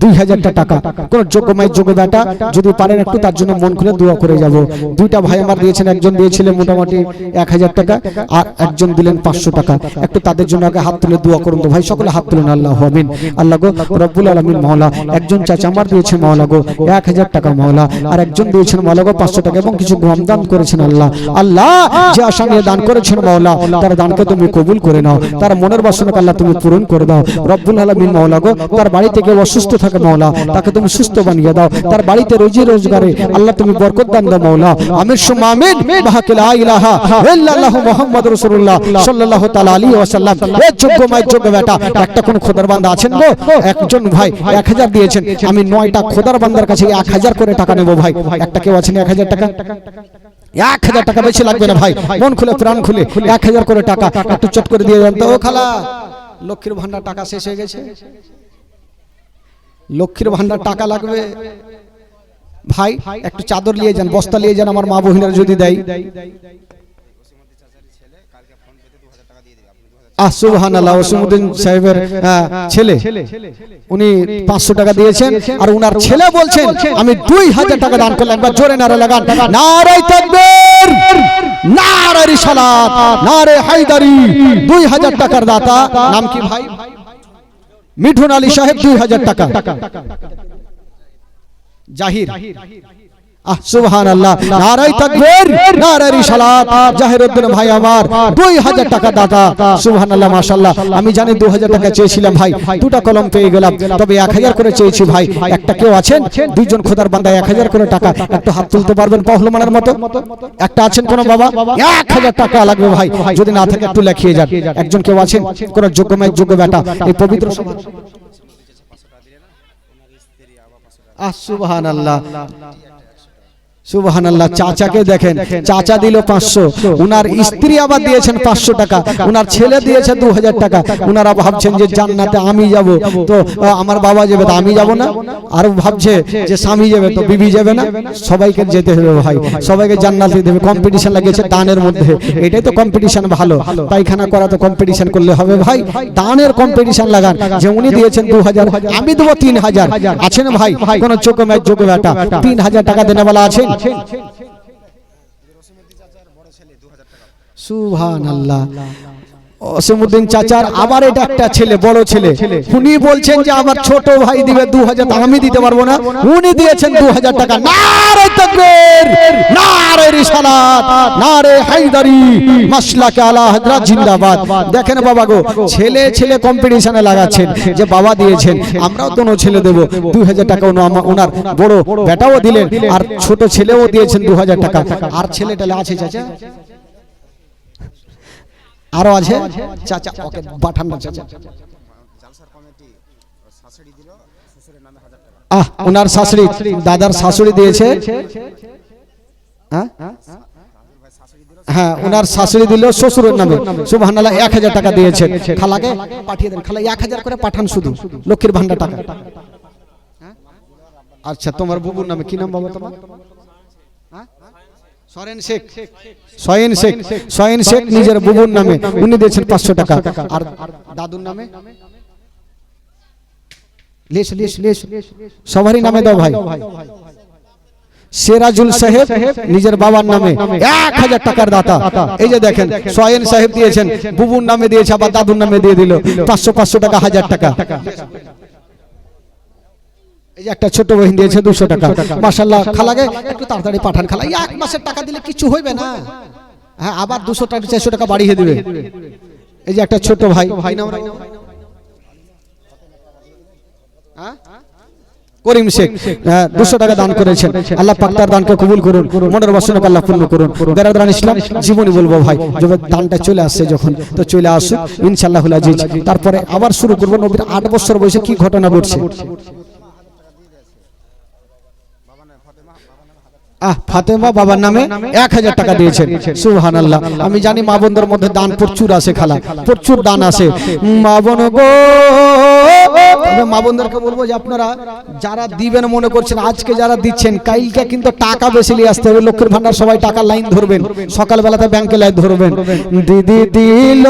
2000 টাকা কোন যোগ্য মায়ের যোগ্য বেটা যদি পারেন একটু তার জন্য মন খুলে দোয়া করে যাব। 2টা ভাই আমার দিয়েছেন, একজন দিয়েছিলেন মোটামুটি 1000 টাকা আর একজন দিলেন 500 টাকা। একটু তাদের জন্য আগে হাত তুলে দোয়া করুন তো ভাই, সকলে হাত তুলুন। আল্লাহু আমিন। আল্লাহ গো রব্বুল আলামিন মাওলা, একজন চাচা আমার দিয়েছে মাওলা গো 1000 টাকা মাওলা, আর একজন দিয়েছেন মাওলা গো 500 টাকা এবং কিছু গম দান করেছেন আল্লাহ। আল্লাহ যে আশা নিয়ে দান করেছেন মাওলা, তার দানকে তুমি কবুল করে নাও, তার মনের বাসনাকে আল্লাহ তুমি পূরণ করে দাও রব্বুল আলামিন মাওলা গো। তার বাড়ি থেকে অসুস্থ থাকে মাওলা, তাকে তুমি সুস্থ বানিয়ে দাও, তার বাড়িতে রুজি রোজগারে আল্লাহ তুমি বরকত দান দাও মাওলা। আমিন সুম্মা আমিন। বাহাকে লা ইলাহা ইল্লাল্লাহু মুহাম্মাদুর রাসূলুল্লাহ সাল্লাল্লাহু তাআলা আলাইহি ওয়াসাল্লাম। এই যোগ্য মায়ের যোগ্য বেটা একটা কোন খোদার বান্দা আছেন গো? একজন ভাই 1000 দিয়েছেন, আমি 9টা খোদার বান্দার কাছে 1000 করে টাকা নেব ভাই। একটা কেউ আছেন 1000 টাকা? 1000 টাকা বেশি লাগবে না ভাই, মন খুলে প্রাণ খুলে 1000 করে টাকা একটু চট করে দিয়ে দেন তো। ও খালা, লক্ষ্মীর ভান্ডার টাকা শেষ হয়ে গেছে, লক্ষ্মীর ভান্ডার টাকা লাগবে ভাই। একটু চাদর নিয়ে যান, বস্তা নিয়ে যান, আমার মা বহিনারা যদি দেয়। সুবহানাল্লাহ। ওসিমউদ্দিন সাহেবের ছেলে, উনি 500 টাকা দিয়েছেন আর উনার ছেলে বলছেন আমি 2000 টাকা দান করলাম। একবার জোরে নারে লাগান, নারে তাকবীর, নারে রিসালাত, নারে হায়দারি। 2000 টাকার দাতা নাম কি ভাই? মিঠুন আলী সাহেব 2000 টাকা। জাহির, সুবহানাল্লাহ, নারে তাকবীর, নারে রিসালাত। জাহিরউদ্দিন ভাই আমার 2000 টাকা দাতা। সুবহানাল্লাহ, মাশাআল্লাহ। আমি জানি 2000 টাকা চেয়েছিলাম ভাই, 2টা কলম পেয়ে গেলাম, তবে 1000 করে চেয়েছি ভাই। একটা কেউ আছেন? 2জন খোদার বান্দা 1000 করে টাকা একটু হাত তুলতে পারবেন পহলমানের মতো? একটা আছেন কোন বাবা? 1000 টাকা লাগবে ভাই, যদি না থাকে একটু লিখিয়ে যান। একজন কেউ আছেন কোন যোগ্য মায়ের যোগ্য বেটা এই পবিত্র সমাজ? সুবহানাল্লাহ। সুবহানাল্লাহ। চাচাকে দেখেন, চাচা দিল 500, উনার স্ত্রী আবার দিয়েছেন 500 টাকা, উনার ছেলে দিয়েছে 2000 টাকা। উনারা ভাবছেন যে জান্নাতে আমি যাব, তো আমার বাবা যাবে, তো আমি যাব না। আর ভাবছে যে স্বামী যাবে, তো বিবি যাবে না। সবাইকে যেতে হবে ভাই, সবাইকে জান্নাতে দেবে। কম্পিটিশন লাগিয়েছে দানের মধ্যে, এটাই তো কম্পিটিশন ভালো। পায়খানা করা তো কম্পিটিশন করলে হবে ভাই, দানের কম্পিটিশন লাগান। যে উনি দিয়েছেন 2000, আমি দেবো 3000। আছেন ভাই কোন চোখে ম্যাচ যোগ্য বেটা 3000 টাকা দেনে वाला আছেন? সুবহানাল্লাহ। ওসিমউদ্দিন চাচার আবার এটা একটা ছেলে, বড় ছেলে, উনি বলছেন যে আমার ছোট ভাই দিবে 2000, আমি দিতে পারবো না। উনি দিয়েছেন 2000 টাকা। নারে তাকবীর, নারে রিসালাত, নারে হায়দারি, মাসলাকে আলা হযরত জিন্দাবাদ। দেখেন বাবা গো, ছেলে ছেলে কম্পিটিশনে লাগাচ্ছেন যে বাবা দিয়েছেন, আমরাও দোনো ছেলে দেব 2000 টাকা। ওনার বড় বেটাও দিলেন, আর ছোট ছেলেও দিয়েছেন 2000 টাকা। আর ছেলেটালে আছে চাচা, আরো আছে চাচা, ওকে পাঠান না চাচা। ওনার শাশুড়ি, দাদার শাশুড়ি দিয়েছে, হ্যাঁ ওনার শাশুড়ি দিল শ্বশুরের নামে, সুবহানাল্লাহ, 1000 টাকা দিয়েছেন। খালাকে পাঠিয়ে দেন, খালা 1000 করে পাঠান, শুধু লক্ষ্মীর ভান্ডার টাকা। আচ্ছা, তোমার বুবুর নামে কি নাম বাবা তোমার? সরেন শেখ, সয়েন শেখ, সয়েন শেখ নিজের বুবুর নামে, উনি দিয়েছেন 500 টাকা। আর দাদুর নামে লেস লেস লেস সবারই নামে দাও ভাই। সিরাজুল সাহেব নিজের বাবার নামে 1000 টাকার দাতা। এই যে দেখেন, সয়েন সাহেব দিয়েছেন, বুবুর নামে দিয়েছে, আবার দাদুর নামে দিয়ে দিল 500 টাকা, 1000 টাকা। এই যে একটা ছোট বহিন দিয়েছে 200 টাকা। মাশাআল্লাহ, খালাকে একটু তাড়াতাড়ি পাঠান, খালা 1 মাসের টাকা দিলে কিছু হইবে না, হ্যাঁ আবার 200 টাকা 400 টাকা বাড়িয়ে দিবে। এই যে একটা ছোট ভাই, ভাই নাম করিম শেখ, 200 টাকা দান করেছেন। আল্লাহ পাক তার দানকে কবুল করুন, মনের বাসনাকে আল্লাহ পূর্ণ করুন। বেরাদারান ইসলাম, জীবনী বলবো ভাই, যখন দানটা চলে আসছে যখন, তো চলে আসুক ইনশাআল্লাহুল আজিজ। তারপরে আবার শুরু করব নবীর 8 বছর বয়সে কি ঘটনা ঘটছে। ফাতেমা বাবার নামে 1000 টাকা দিয়েছেন, সুবহানাল্লাহ। আমি জানি মা বোনদের মধ্যে দান প্রচুর আছে, খালা প্রচুর দান আছে। মা বোন গো, তবে মা বোনদেরকে বলবো যে আপনারা যারা দিবেন মনে করছেন, আজকে যারা দিচ্ছেন, কালকে কিন্তু টাকা বেশি নিয়ে আসতে হবে। লক্ষ্মীর ভান্ডার সবাই টাকা লাইন ধরবেন, সকালবেলাতে ব্যাংকে লাইন ধরবেন। দিদি দিল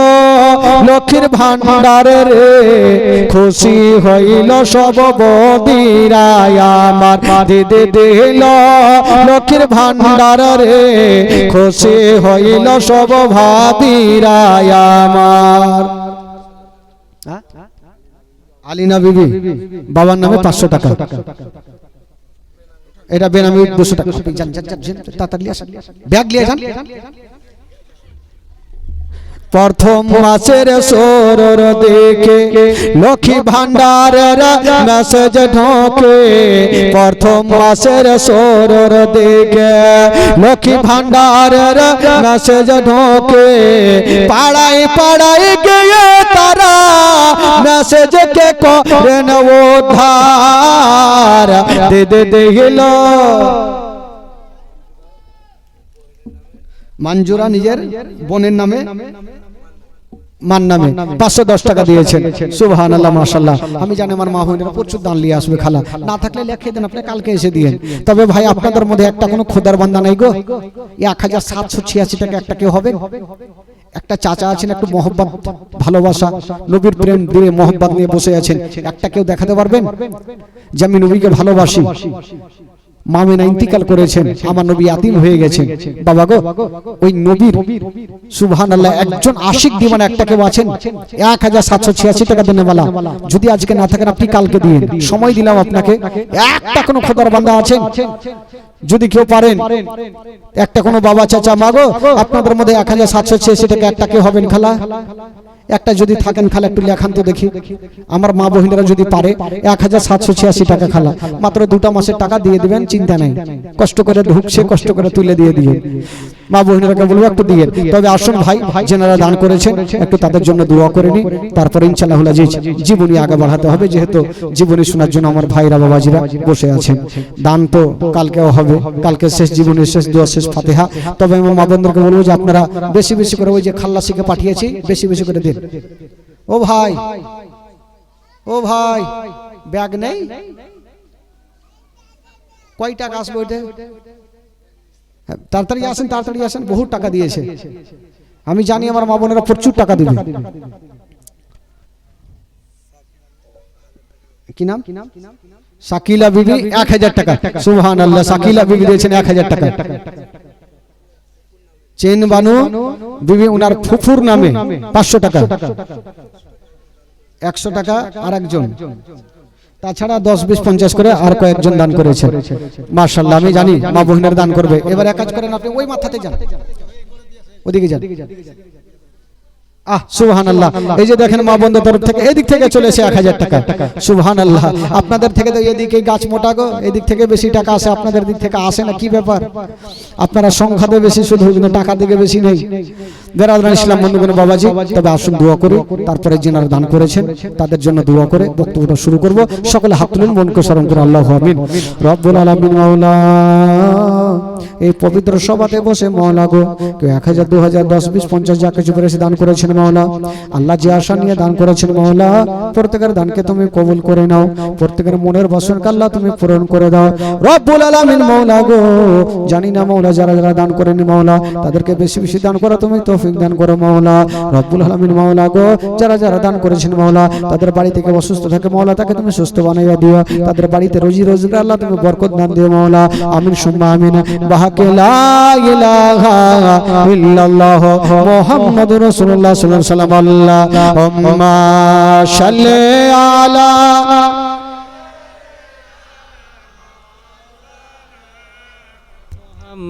লক্ষ্মীর ভান্ডারে রে, খুশি হইল সব বদিরা আমার। দিদি দিল লক্ষ্মীর ভান্ডার রে, খুশি হইল সব ভাবিরা আমার। আলিনা বিবি বাবার নামে 500 টাকা, এটা বেনামি 200 টাকা। তাড়াতাড়ি আসেন, ব্যাগ নিয়ে যান। প্রথম মাসের সরর দেখে লক্ষ্মী ভান্ডারের মেসেজ ঢোকে। প্রথম মাসের সরর দেখে লক্ষ্মী ভান্ডারের মেসেজ ঢোকে। পাড়ায় পাড়ায় গিয়ে তারা মেসেজ কে করেন উদ্ধার। দে দিল মঞ্জুরা নিজের বোনের নামে, মান নামে 510 টাকা দিয়েছেন, সুবহানাল্লাহ, মাশাআল্লাহ। আমি জানি আমার মা বোনেরা প্রচুর দান নিয়ে আসবে, খালা না থাকলে লিখে দেন, আপনি কালকে এসে দিয়েন। তবে ভাই আপনাদের মধ্যে একটা কোনো খোদার বান্দা নাই গো? 1786 টাকা একটা কেউ হবে? একটা চাচা আছেন, একটু মহব্বত ভালোবাসা নবীর প্রেম দিয়ে মহব্বত নিয়ে বসে আছেন, একটা কেউ দেখাতে পারবেন যে আমি নবীকে ভালোবাসি? মামিনা ইন্তিকাল করেছেন, আমার নবী ইয়াতীম হয়ে গেছেন। বাবা গো, ওই নবীর সুবহানাল্লাহ একজন আশিক দিওয়ানা একটা কেউ আছেন? 1786 টাকা দেনে वाला যদি আজকে না থাকেন, আপনি কালকে দিন, সময় দিলাম আপনাকে। একটা কোনো খোদার বান্দা আছেন? যদি কেউ পারেন, একটা কোনো বাবা চাচা মা গো, আপনাদের মধ্যে 1786 টাকা একটা কেউ হবেন খালা? একটা যদি থাকেন খালা, একটু লেখান তো দেখি। আমার মা বহিনীরা যদি পারে 1786 টাকা খালা, মাত্র 2টা মাসের টাকা দিয়ে দিবেন, চিন্তা নাই। কষ্ট করে ঢুকছে, কষ্ট করে তুলে দিয়ে দিবেন। মা বোনেরাকে বলবো একটু দিয়ে। তবে আসুন ভাই, যেনারা দান করেছেন একটু তাদের জন্য দোয়া করে নি, তারপরে ইনশাআল্লাহ জীবনী আগে বাড়াতে হবে, যেহেতু জীবনী শোনার জন্য আমার ভাইরা বাবাজিরা বসে আছেন। দান তো কালকেও হবে, কালকে শেষ জীবনের শেষ দোয়া, শেষ ফাতিহা। তবে আমার মা বোনদেরকে বলবো যে আপনারা বেশি বেশি করে ওই যে খাল্লাসিকে পাঠিয়েছি বেশি বেশি করে দিন। ও ভাই, ও ভাই, ব্যাগ নেই? কয় টাকা আসবে ওইটা? তাড়াতাড়ি আসেন, তাড়াতাড়ি আসেন, বহুত টাকা দিয়েছে। আমি জানি আমার মা বোনেরা প্রচুর টাকা দিবে। কি নাম? শাকিলা বিবি 1000 টাকা। সুবহানাল্লাহ, শাকিলা বিবি দিয়েছেন 1000 টাকা। চেন বানু বিবি উনার ফুফুর নামে 500 টাকা, 100 টাকা আর একজন, তাছাড়া 10, 20, 50 করে আর কয়েকজন দান করেছে। মাশাআল্লাহ, আমি জানি মা বোনের দান করবে। এবার এক কাজ করেন, আপনি ওই মাথাতে যান, ওদিকে যান। সুবহানাল্লাহ, এই যে দেখেন মা বোনদের তরফ থেকে এদিক থেকে চলেছে 1000 টাকা। সুবহানাল্লাহ, আপনাদের থেকে তো এদিকে গাছ মোটা গো, এদিক থেকে বেশি টাকা আসে, আপনাদের দিক থেকে আসে না, কি ব্যাপার? আপনারা সংখ্যাতে বেশি, শুধু টাকা দিকে বেশি নেই। বেরাদরান ইসলাম বন্ধুগণ বাবাজি, তবে আসুন দোয়া করি, তারপরে যিনারা দান করেছেন তাদের জন্য দোয়া করে বক্তব্যটা শুরু করব। সকলে হাত তুলুন, মনকে স্মরণ করে আল্লাহু আমিন। রব্বুল আলামিন মাওলা, এই পবিত্র সভাতে বসে মাওলা গো, কেউ 1000, 2000, 10, 20, 50 যা কিছু পেরেছে দান করেছেন মাওলা। আল্লাহ যে আশা নিয়ে দান করেছেন মাওলা, প্রত্যেকের দানকে তুমি কবুল করে নাও, প্রত্যেকের মনের বাসনাকে আল্লাহ তুমি পূরণ করে দাও রব্বুল আলামিন মাওলা গো। জানি না মাওলা, যারা যারা দান করেন মাওলা তাদেরকে বেশি বেশি দান করো, তুমি তৌফিক দান করো মাওলা রব্বুল আলামিন মাওলা গো। যারা যারা দান করেছেন মাওলা, তাদের বাড়ি থেকে অসুস্থ থাকে মাওলা, তাকে তুমি সুস্থ বানাইয়া দিও, তাদের বাড়িতে রোজি রোজগার আল্লাহ তুমি বরকত দান দিও মাওলা। আমিন সুম্মা আমিন। বাহাকে লা ইলাহা ইল্লাল্লাহ মুহাম্মাদুর রাসূলুল্লাহ সাল্লাল্লাহু আলাইহি ওয়াসাল্লাম। আল্লাহুম্মা সাল্লি আলা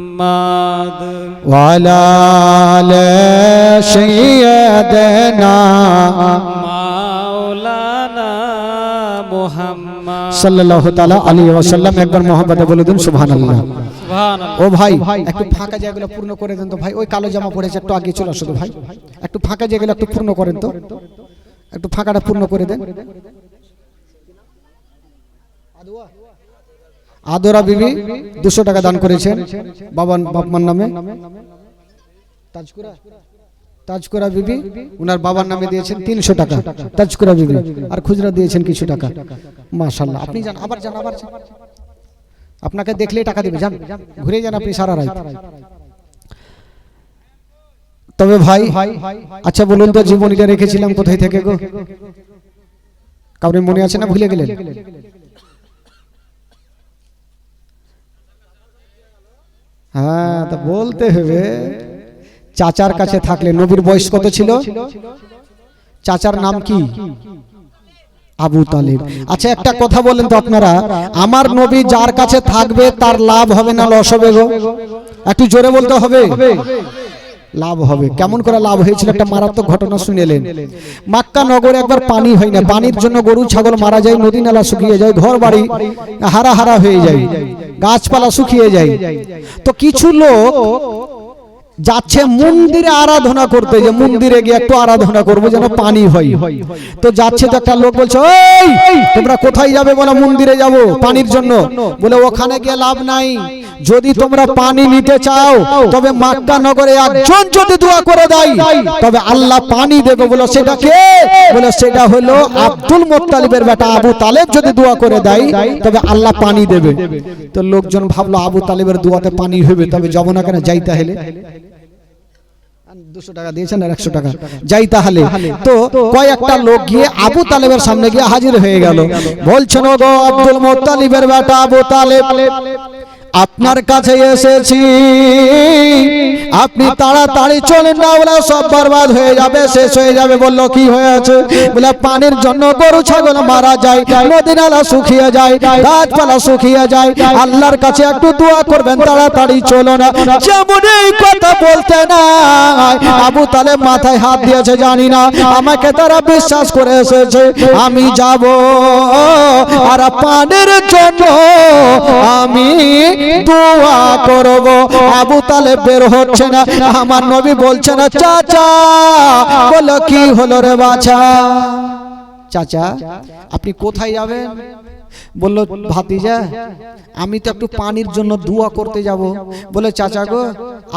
মুহাম্মাদ ওয়া আলা আলি সাইয়্যিদিনা মাওলানা মুহাম্মদ সাল্লাল্লাহু তাআলা আলাইহি ওয়াসাল্লাম। একবার মুহাম্মাদে বলে দিন সুবহানাল্লাহ। সুবহানাল্লাহ। ও ভাই, একটু ফাঁকা জায়গাগুলো পূর্ণ করে দেন তো ভাই। ওই কালো জামা পরেছে, একটু আগে চলে আসো তো ভাই। একটু ফাঁকা জায়গাগুলো একটু পূর্ণ করেন তো, একটু ফাঁকাটা পূর্ণ করে দেন। আদরা বিবি 200 টাকা দান করেছেন বাবার নামে। তাজকুরা বিবি উনার বাবার নামে দিয়েছেন 300 টাকা। তাজকুরা বিবি আর খুচরা দিয়েছেন কিছু টাকা। মাশাআল্লাহ, আপনি যান, আবার যান, আবার যান। আপনাকে দেখলেই টাকা দিবে, যান, ঘুরে যান আপনি সারা রাত। তবে ভাই, আচ্ছা বলুন তো, জীবনীটা রেখেছিলাম কোথায় থেকে গো? কাউরে মনে আছে না ভুলে গেলেন? হ্যাঁ, তা বলতে হবে। চাচার কাছে থাকলে, নবীর বয়স কত ছিল? চাচার নাম কি? আবু তালিব। আচ্ছা একটা কথা বলেন তো আপনারা, আমার নবী যার কাছে থাকবে তার লাভ হবে না লস হবে গো? একটু জোরে বলতে হবে। লাভ হবে। কেমন করে লাভ হয়েছিল? একটা মারাত্মক ঘটনা শুনেলেন। মক্কা নগরে একবার পানি হয় না, পানির জন্য গরু ছাগল মারা যায়, নদী নালা শুকিয়ে যায়, ঘর বাড়ি হারা হারা হয়ে যায়, গাছপালা শুকিয়ে যায়। তো কিছু লোক যাচ্ছে মন্দিরে আরাধনা করতে, যে মন্দিরে গিয়ে একটু আরাধনা করবো যেন পানি হয়। তো যাচ্ছে, তো একটা লোক বলছে, এই তোমরা কোথায় যাবে? বলে মন্দিরে যাব পানির জন্য। বলে ওখানে গিয়ে লাভ নাই, যদি তোমরা পানি নিতে চাও তবে মক্কা নগরে একজন যদি দোয়া করে দেয় তবে আল্লাহ পানি দেবে। বলে সেটা কে? বলে সেটা হলো আব্দুল মুত্তালিবের বেটা আবু তালেব, যদি দোয়া করে দেয় তবে আল্লাহ পানি দেবে। তো লোকজন ভাবলো আবু তালেবের দোয়াতে পানি হবে, তবে যাব না কেন, যাই তাহলে। 200 টাকা দিয়েছেন আর 100 টাকা, যাই তাহলে। তো কয়েকটা লোক গিয়ে আবু তালেবের সামনে গিয়ে হাজির হয়ে গেল। বলছেন, ও গো আব্দুল মুত্তালিবের বেটা আবু তালেব, আপনার কাছে এসেছি, আপনি তাড়াতাড়ি চলেন না, বলে সব বরবাদ হয়ে যাবে, শেষ হয়ে যাবে। বললো কি হয়েছে? বলে পানির জন্য গরু ছাগল মারা যায়, নদী নালা শুকিয়ে যায়, গাছপালা শুকিয়ে যায়, আল্লাহর কাছে একটু দোয়া করবেন, তাড়াতাড়ি চলো না। যেমন এই কথা বলতে না আবু তালেব মাথায় হাত দিয়েছে, জানি না আমাকে তারা বিশ্বাস করে এসেছে, আমি যাব আর পানির জন্য আমি দোয়া করব। আবু তালেব বের হচ্ছে না, আমার নবী বলছে না চাচা। বলো কি হলো রে বাছা? চাচা আপনি কোথায় যাবেন? বললো ভাতিজা আমি তো একটু পানির জন্য দোয়া করতে যাব। বলে চাচা গো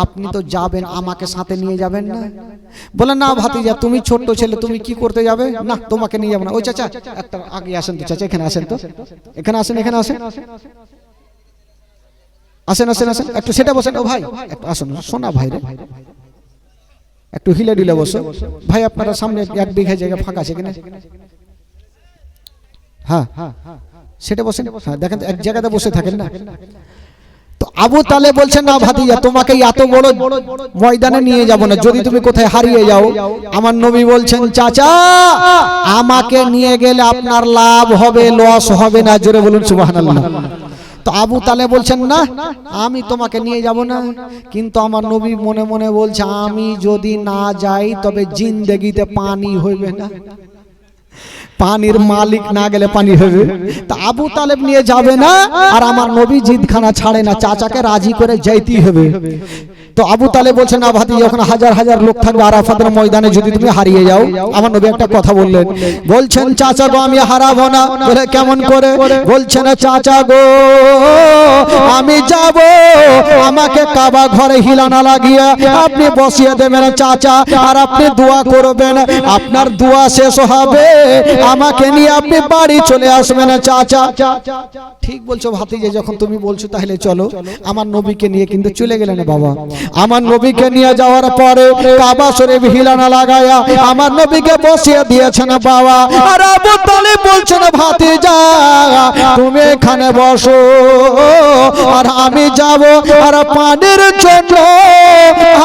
আপনি তো যাবেন, আমাকে সাথে নিয়ে যাবেন না? বলে না ভাতিজা তুমি ছোট্ট ছেলে, তুমি কি করতে যাবে? না তোমাকে নিয়ে যাবো না। ওই চাচা একটা আগে আসেন তো, চাচা এখানে আসেন তো, এখানে আসেন, এখানে আসেন, আসেন আসেন আসেন, একটু সেটা বসেন। ও ভাই একটু আসুন, শোনা ভাই রে, একটু হিলে ডিলে বসো ভাই। আপনারা সামনে 1 বিঘা জায়গা ফাঁকা আছে কিনা? হ্যাঁ সেটা বসেন। হ্যাঁ দেখেন এক জায়গাতে বসে থাকেন না। তো আবু তালেব বলছেন না ভাতিজা তোমাকে এত বড় ময়দানে নিয়ে যাব না, যদি তুমি কোথায় হারিয়ে যাও। আমার নবী বলছেন চাচা আমাকে নিয়ে গেলে আপনার লাভ হবে, লস হবে না। জোরে বলুন সুবহানাল্লাহ। তো আবু তালেব বলছেন না আমি তোমাকে নিয়ে যাব না, কিন্তু আমার নবী মনে মনে বলছে আমি যদি না যাই তবে জিন্দেগিতে পানি হইবে না, পানির মালিক না গেলে পানি হবে। তা আবু তালেব নিয়ে যাবে না, আর আমার নবী জিদখানা ছাড়ে না, চাচাকে রাজি করে যাইতেই হবে। তো আবু তালেব বলছেন না ভাতি যখন হাজার হাজার লোক থাকবে আরাফাতের ময়দানে, যদি তুমি হারিয়ে যাও। আমার নবী একটা কথা বললেন, বলছেন চাচা গো আমি হারাবো না। বলে কেমন করে? বলছেন চাচা গো আমি যাব, আমাকে কাবা ঘরে হিলানা লাগিয়ে আপনি বসিয়ে দেবেন চাচা, আর আপনি দোয়া করবেন। আপনার দোয়া শেষ হবে, আমাকে নিয়ে আপনি বাড়ি চলে আসবেন চাচা। ঠিক বলছো ভাতিজা, যখন তুমি বলছো তাহলে চলো। আমার নবীকে নিয়ে কিন্তু চলে গেলেন বাবা। আমার নবীকে নিয়ে যাওয়ার পরে কাবা শরীফ হিলানা লাগায়া আমার নবীকে বসিয়ে দিয়েছেন বাবা। আর আবু তালেব বলছেন ভাতিজা তুমি এখানে বসো, আর আমি যাব আর পানির জন্য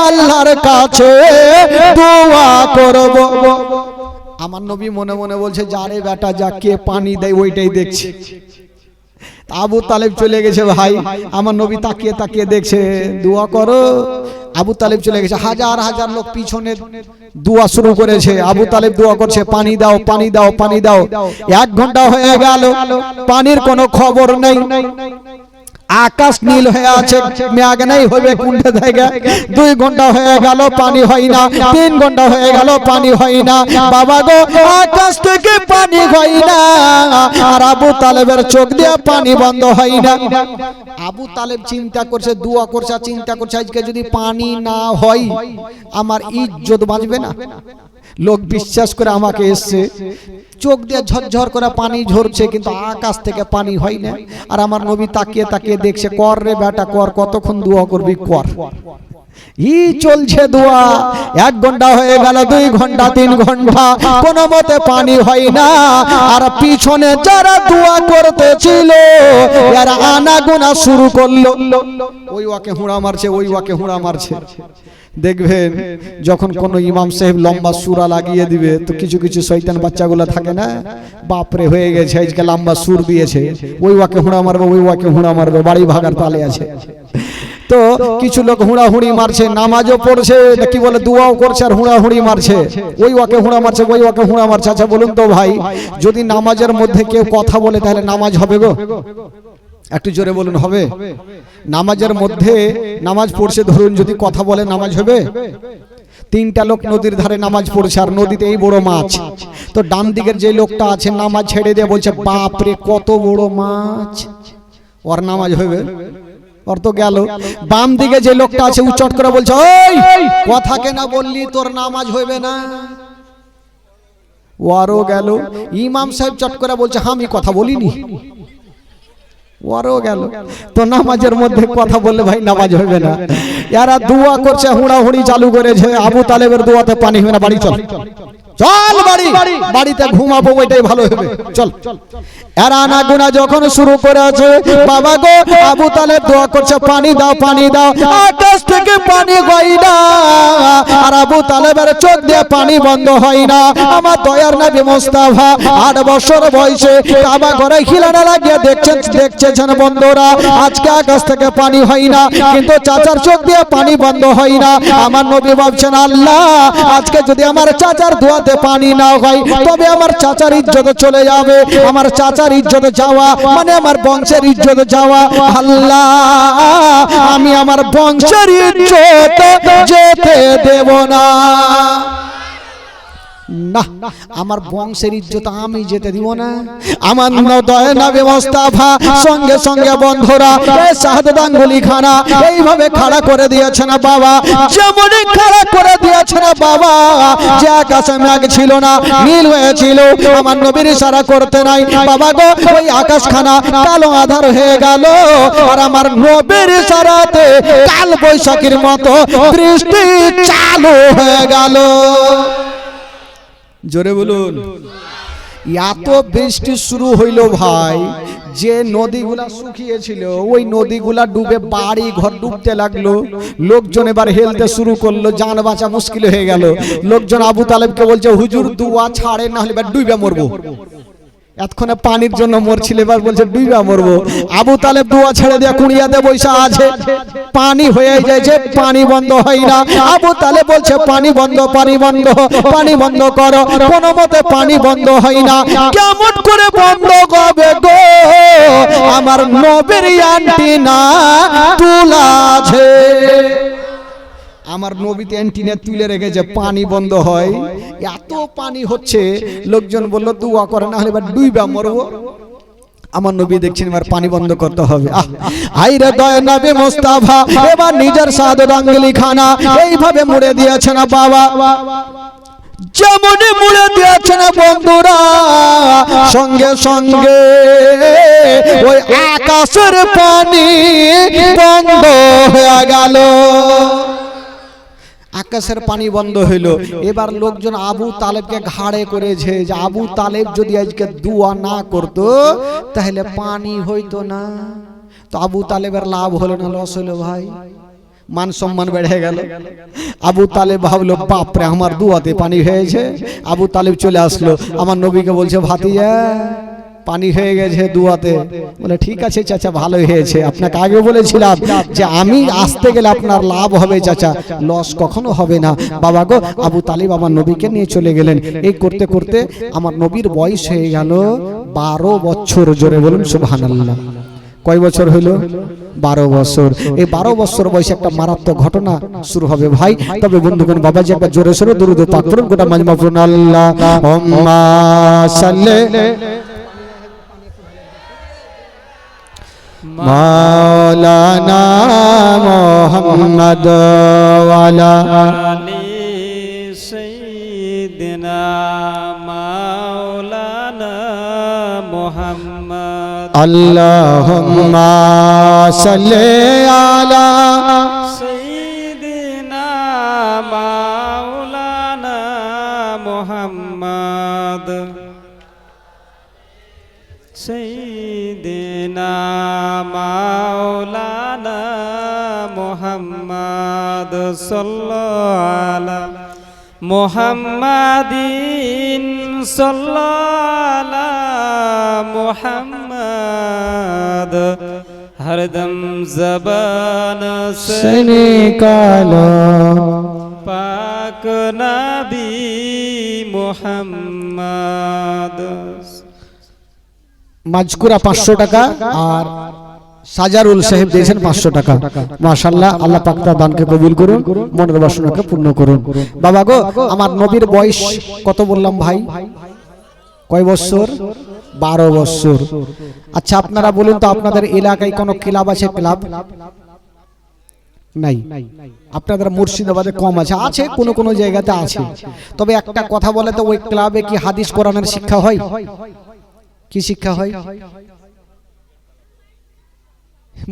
আল্লাহর কাছে দোয়া করব। আমার নবী মনে মনে বলছে যারে বেটা যা, কে পানি দেয় ওইটাই দেখছে। আবু তালেব চলে গেছে ভাই, আমার নবী তাকিয়ে তাকিয়ে দেখছে দোয়া করো। আবু তালেব চলে গেছে, হাজার হাজার লোক পিছনে দোয়া শুরু করেছে। আবু তালেব দোয়া করছে পানি দাও পানি দাও পানি দাও। 1 ঘন্টা হয়ে গেল, পানির কোনো খবর নেই। আকাশ নীল হয়ে আছে, মেঘ নেই, হবে কোনটা জায়গা। 2 ঘন্টা হয়ে গেল পানি হয় না, 3 ঘন্টা হয়ে গেল পানি হয় না। বাবা গো আকাশ থেকে পানি হয় না, আর আবু তালেবের চোখ দিয়ে পানি বন্ধ হয় না। আবু তালেব চিন্তা করছে, দোয়া করছে, চিন্তা করছে আজকে যদি পানি না হয় আমার ইজ্জত বাঁচবে না। লোক বিশ্বাস করে আমাকে এসছে, চোখ দিয়ে ঝরঝর করে পানি ঝরছে, কিন্তু আকাশ থেকে পানি হয় না। আর আমার নবী তাকিয়ে তাকিয়ে দেখছে, কর রে বেটা কর, কতক্ষণ দোয়া করবি কর। চলছে দোয়া, 1 ঘন্টা হয়ে গেল, 2 ঘন্টা, 3 ঘন্টা, কোনো মতে পানি হয় না। আর পিছনে যারা দোয়া করতেছিল এরা আনাগোনা শুরু করলো, ওই ওয়াকে হুড়া মারছে, ওই ওয়াকে হুড়া মারছে। দেখবেন যখন কোন ইমাম সাহেব লম্বা সুরা লাগিয়ে দিবে, তো কিছু কিছু শয়তান বাচ্চাগুলো থাকে না, বাপরে হয়ে গেছে আজকে লম্বা সুর দিয়েছে, ওই ওয়াকে হুড়া মারবে, ওই ওয়াকে হুড়া মারবে, বাড়ি ভাগার তালে আছে। তো কিছু লোক হুড়াহুড়ি মারছে, নামাজও পড়ছে, কি বলে দোয়াও করছে, আর হুড়াহুড়ি মারছে, ওই ওয়াকে হুড়া মারছে, ওই ওয়াকে হুড়া মারছে। আচ্ছা বলুন তো ভাই, যদি নামাজের মধ্যে কেউ কথা বলে তাহলে নামাজ হবে গো? একটু জোরে বলুন হবে? নামাজের মধ্যে নামাজ পড়ছে, ধরুন যদি কথা বলে নামাজ হবে? 3টা লোক নদীর ধারে নামাজ পড়ছে, আর নদীতে এই বড় মাছ। তো ডান দিকের যে লোকটা আছে নামাজ ছেড়ে দিয়ে বলছে বাপরে কত বড় মাছ, ওর নামাজ হবে? ওর তো গেল। বাম দিকে যে লোকটা আছে ও চট করে বলছে ওই কথা কেন বললি, তোর নামাজ হইবে না, ওরও গেল। ইমাম সাহেব চট করে বলছে আমি কথা বলিনি, ওরও গেল। তো নামাজের মধ্যে কথা বললে ভাই নামাজ হবে না। এরা দোয়া করছে, হুড়াহুড়ি চালু করেছে, আবু তালেবের দোয়াতে পানি হবে না, বাড়ি চল চল বাড়ি, বাড়িতে ঘুমাবো, ওইটাই ভালো হবে, চল। এরা আনাগোনা যখন শুরু করেছে, বাবা গো আবু তালেব দোয়া করছে পানি দাও পানি দাও, আকাশ থেকে পানি হয় না, আর আবু তালেবের চোখ দিয়ে পানি বন্ধ হয় না। আমার দয়ার নবী মুস্তাফা 8 বছর বয়সে কাবা ঘরে খিলানা লাগিয়ে দেখছেন বন্ধুরা, আজকে আকাশ থেকে পানি হয় না, কিন্তু চাচার চোখ দিয়ে পানি বন্ধ হয় না। আমার নবী ভাবছেন আল্লাহ আজকে যদি আমার চাচার দোয়া কুয়াতে পানি না হয় তবে আমার চাচার ইজ্জত চলে যাবে, আমার চাচার ইজ্জত যাওয়া মানে আমার বংশের ইজ্জত যাওয়া। আল্লাহ আমি আমার বংশের ইজ্জত যেতে দেব না, না আমার বংশের ইজ্জত আমি যেতে দিব না। আমার দয়া নবী মুস্তাফা সঙ্গে সঙ্গে বন্ধুরা এই শাহাদাত আঙ্গুলি খানা এইভাবে খাড়া করে দিয়েছে না বাবা, যেমনই খাড়া করে দিয়েছে না বাবা, যে আকাশে মেঘ ছিল না নীল হয়েছিল, আমার নবীর ইশারা করতে নাই বাবা গো ওই আকাশখানা কালো আধার হয়ে গেল, আর আমার নবীর ইশারাতে কাল বৈশাখীর মতো বৃষ্টি চালু হয়ে গেল। জোরে বলুন। এত বৃষ্টি শুরু হইল ভাই, যে নদীগুলা শুকিয়েছিল ওই নদীগুলা ডুবে বাড়ি ঘর ডুবতে লাগলো। লোকজন এবার হেলতে শুরু করলো, জান বাঁচা মুশকিল হয়ে গেল। লোকজন আবু তালেবকে বলছে হুজুর দুয়া ছাড়ে না হলে এবার ডুবে মরবো। এতক্ষণে পানির জন্য মরছিল, এবার বলছে ডুইবা মরবো। আবু তালেব দুয়া ছেড়ে দিয়ে কুড়িয়াতে বৈশা আছে, পানি হয়ে যাচ্ছে, পানি বন্ধ হয় না। আবু তালেব বলছে পানি বন্ধ, পানি বন্ধ, পানি বন্ধ করো, কোনো মতে পানি বন্ধ হয় না। কেমন করে বন্ধ হবে গো, আমার নবীর অ্যান্টিনা তুলা আছে, আমার নবীতে অ্যান্টিনা তুলে রেখেছে, পানি বন্ধ হয়। এত পানি হচ্ছে, লোকজন বলল দুয়া করে না হলে এবার ডুইবা মরবো। আমার নবী দেখছেন এবার পানি বন্ধ করতে হবে। আইরে দয়া নবী মুস্তাফা এবার নিজের শাহাদাত আঙ্গুলি খানা এইভাবে মুড়ে দিয়েছে না বাবা, যেমনই মুড়ে দিয়েছে না বন্ধুরা, সঙ্গে সঙ্গে ওই আকাশের পানি বন্ধ হয়ে গেল। আকাশের পানি বন্ধ হইল। এবার লোকজন আবু তালেবকে ঘাড়ে করেছে যে আবু তালেব যদি আজকে দুয়া না করতো তাহলে পানি হইতো না। তো আবু তালেবের লাভ হলো না, লস হলো ভাই, মান সম্মান বেড়ে গেল। আবু তালেব ভাবলো বাপরে আমার দুয়াতে পানি হয়েছে। আবু তালেব চলে আসলো, আমার নবীকে বলছে ভাতিজা পানি হয়ে গেছে দুয়াতে। বলে ঠিক আছে চাচা ভালোই হয়েছে, আপনাকে আগে বলেছিলাম যে আমি আসতে গেলে আপনার লাভ হবে চাচা, লস কখনো হবে না। বাবা গো, আবু তালিব আমার নবীকে নিয়ে চলে গেলেন। এই করতে করতে আমার নবীর বয়স হয়ে গেল 12 বছর। জোরে বলুন সুবহানাল্লাহ। কয় বছর হইল? 12 বছর। এই 12 বছর বয়সে একটা মারাত্মক ঘটনা শুরু হবে ভাই। তবে বন্ধুগণ বাবাজি একবার জোরে সোরে দরুদ পাক করুন, গোটা মাজমা পড়ুন আল্লাহুম্মা সাল্লি মাওলানা মুহাম্মদ ওয়ালা আলি সাইয়্যিদিনা মাওলানা মুহাম্মদ। আল্লাহুম্মা সাল্লি আলা সাইয়্যিদিনা মাওলানা মুহাম্মদ। সাইয়্যিদিনা মাওলানা মুহাম্মদ সাল্লাল্লাহু আলা মুহাম্মাদিন সাল্লাল্লাহু আলা মুহাম্মদ। হরদম জবান সে নিকালো পাক নবী মুহাম্মদ। মাজকুরা 500 টাকা আর সাজারুল সাহেব দিয়েছেন 500 টাকা। মাশাআল্লাহ, আল্লাহ পাক তার দানকে কবুল করুন, মনের বাসনাকে পূর্ণ করুন। বাবা গো, আমার নবীর বয়স কত বললাম ভাই? কয় বছর? 12 বছর। আচ্ছা আপনারা বলুন তো, আপনাদের এলাকায় কোনো ক্লাব আছে? ক্লাব নাই। আপনাদের মুর্শিদাবাদে কম আছে, আছে কোন কোন জায়গাতে আছে। তবে একটা কথা বলে তো, ওই ক্লাবে কি হাদিস কোরআনের শিক্ষা হয়? কি শিক্ষা হয়?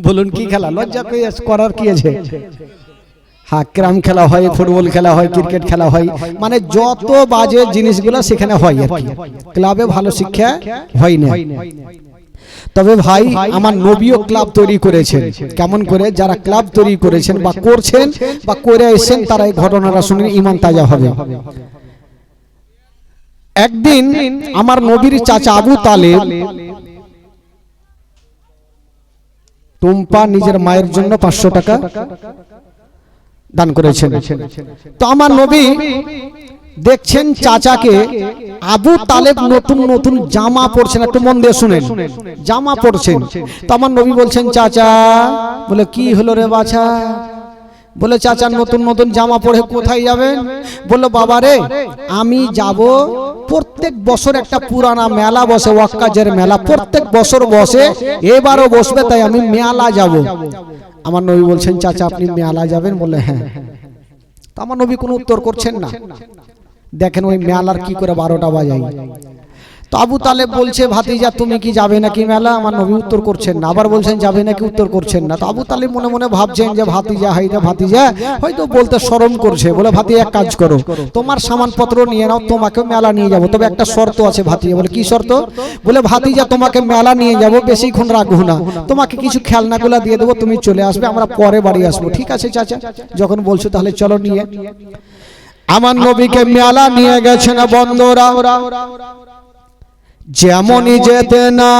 বলুন কি খেলা? লজ্জা করার কি আছে? হ্যাঁ, ক্যারাম খেলা হয়, ফুটবল খেলা হয়, ক্রিকেট খেলা হয়, মানে যত বাজে জিনিসগুলো সেখানে হয় আর কি। ক্লাবে ভালো শিক্ষা হয় না। তবে ভাই আমার নবীও ক্লাব তৈরি করেছেন। কেমন করে? যারা ক্লাব তৈরি করেছেন বা করছেন বা করে এসেছেন তারা এই ঘটনাটা শুনে ঈমান তাজা হবে। একদিন আমার নবীর চাচা আবু তালেব টুম্পা নিজের মায়ের জন্য 500 টাকা দান করেছেন। তো আমার নবী দেখছেন চাচাকে আবু তালেব নতুন নতুন জামা পরছেন, একটু মন দিয়ে শুনেন, জামা পরছেন। তো আমার নবী বলছেন চাচা, বলে কি হলো রে বাছা? বলে চাচা নতুন নতুন জামা পরে কোথায় যাবেন? বললো বাবা রে, আমি যাব, প্রত্যেক বছর একটা পুরানা মেলা বসে, ওয়াক্কাজের মেলা, প্রত্যেক বছর বসে, এবারও বসবে, তাই আমি মেলা যাব। আমার নবী বলছেন চাচা আপনি মেলা যাবেন? বলে হ্যাঁ। তো আমার নবী কোনো উত্তর করছেন না। দেখেন ওই মেলার কি করে 12টা বাজাই। তো আবু তালেব বলছে ভাতিজা তুমি কি যাবে নাকি মেলা? আমার নবী উত্তর করছেন না। আবার বলছেন যাবে নাকি, উত্তর করছেন না। তো আবু তালেব মনে মনে ভাবছেন যে ভাতিজা হাইরা ভাতিজা হয়তো বলতে শরম করছে। বলে ভাতিজা এক কাজ করো, তোমার সামানপত্র নিয়ে নাও, তোমাকে মেলা নিয়ে যাব, তবে একটা শর্ত আছে। ভাতিজা বলে কি শর্ত? বলে ভাতিজা তোমাকে মেলা নিয়ে যাব, বেশিক্ষণ রাখবো না, তোমাকে কিছু খেলনাগুলা দিয়ে দেবো, তুমি চলে আসবে, আমরা পরে বাড়ি আসবো। ঠিক আছে চাচা, যখন বলছো তাহলে চলো নিয়ে। আমার নবীকে মেলা নিয়ে গেছেন বন্ধুরা, যেমনই যেতে নাই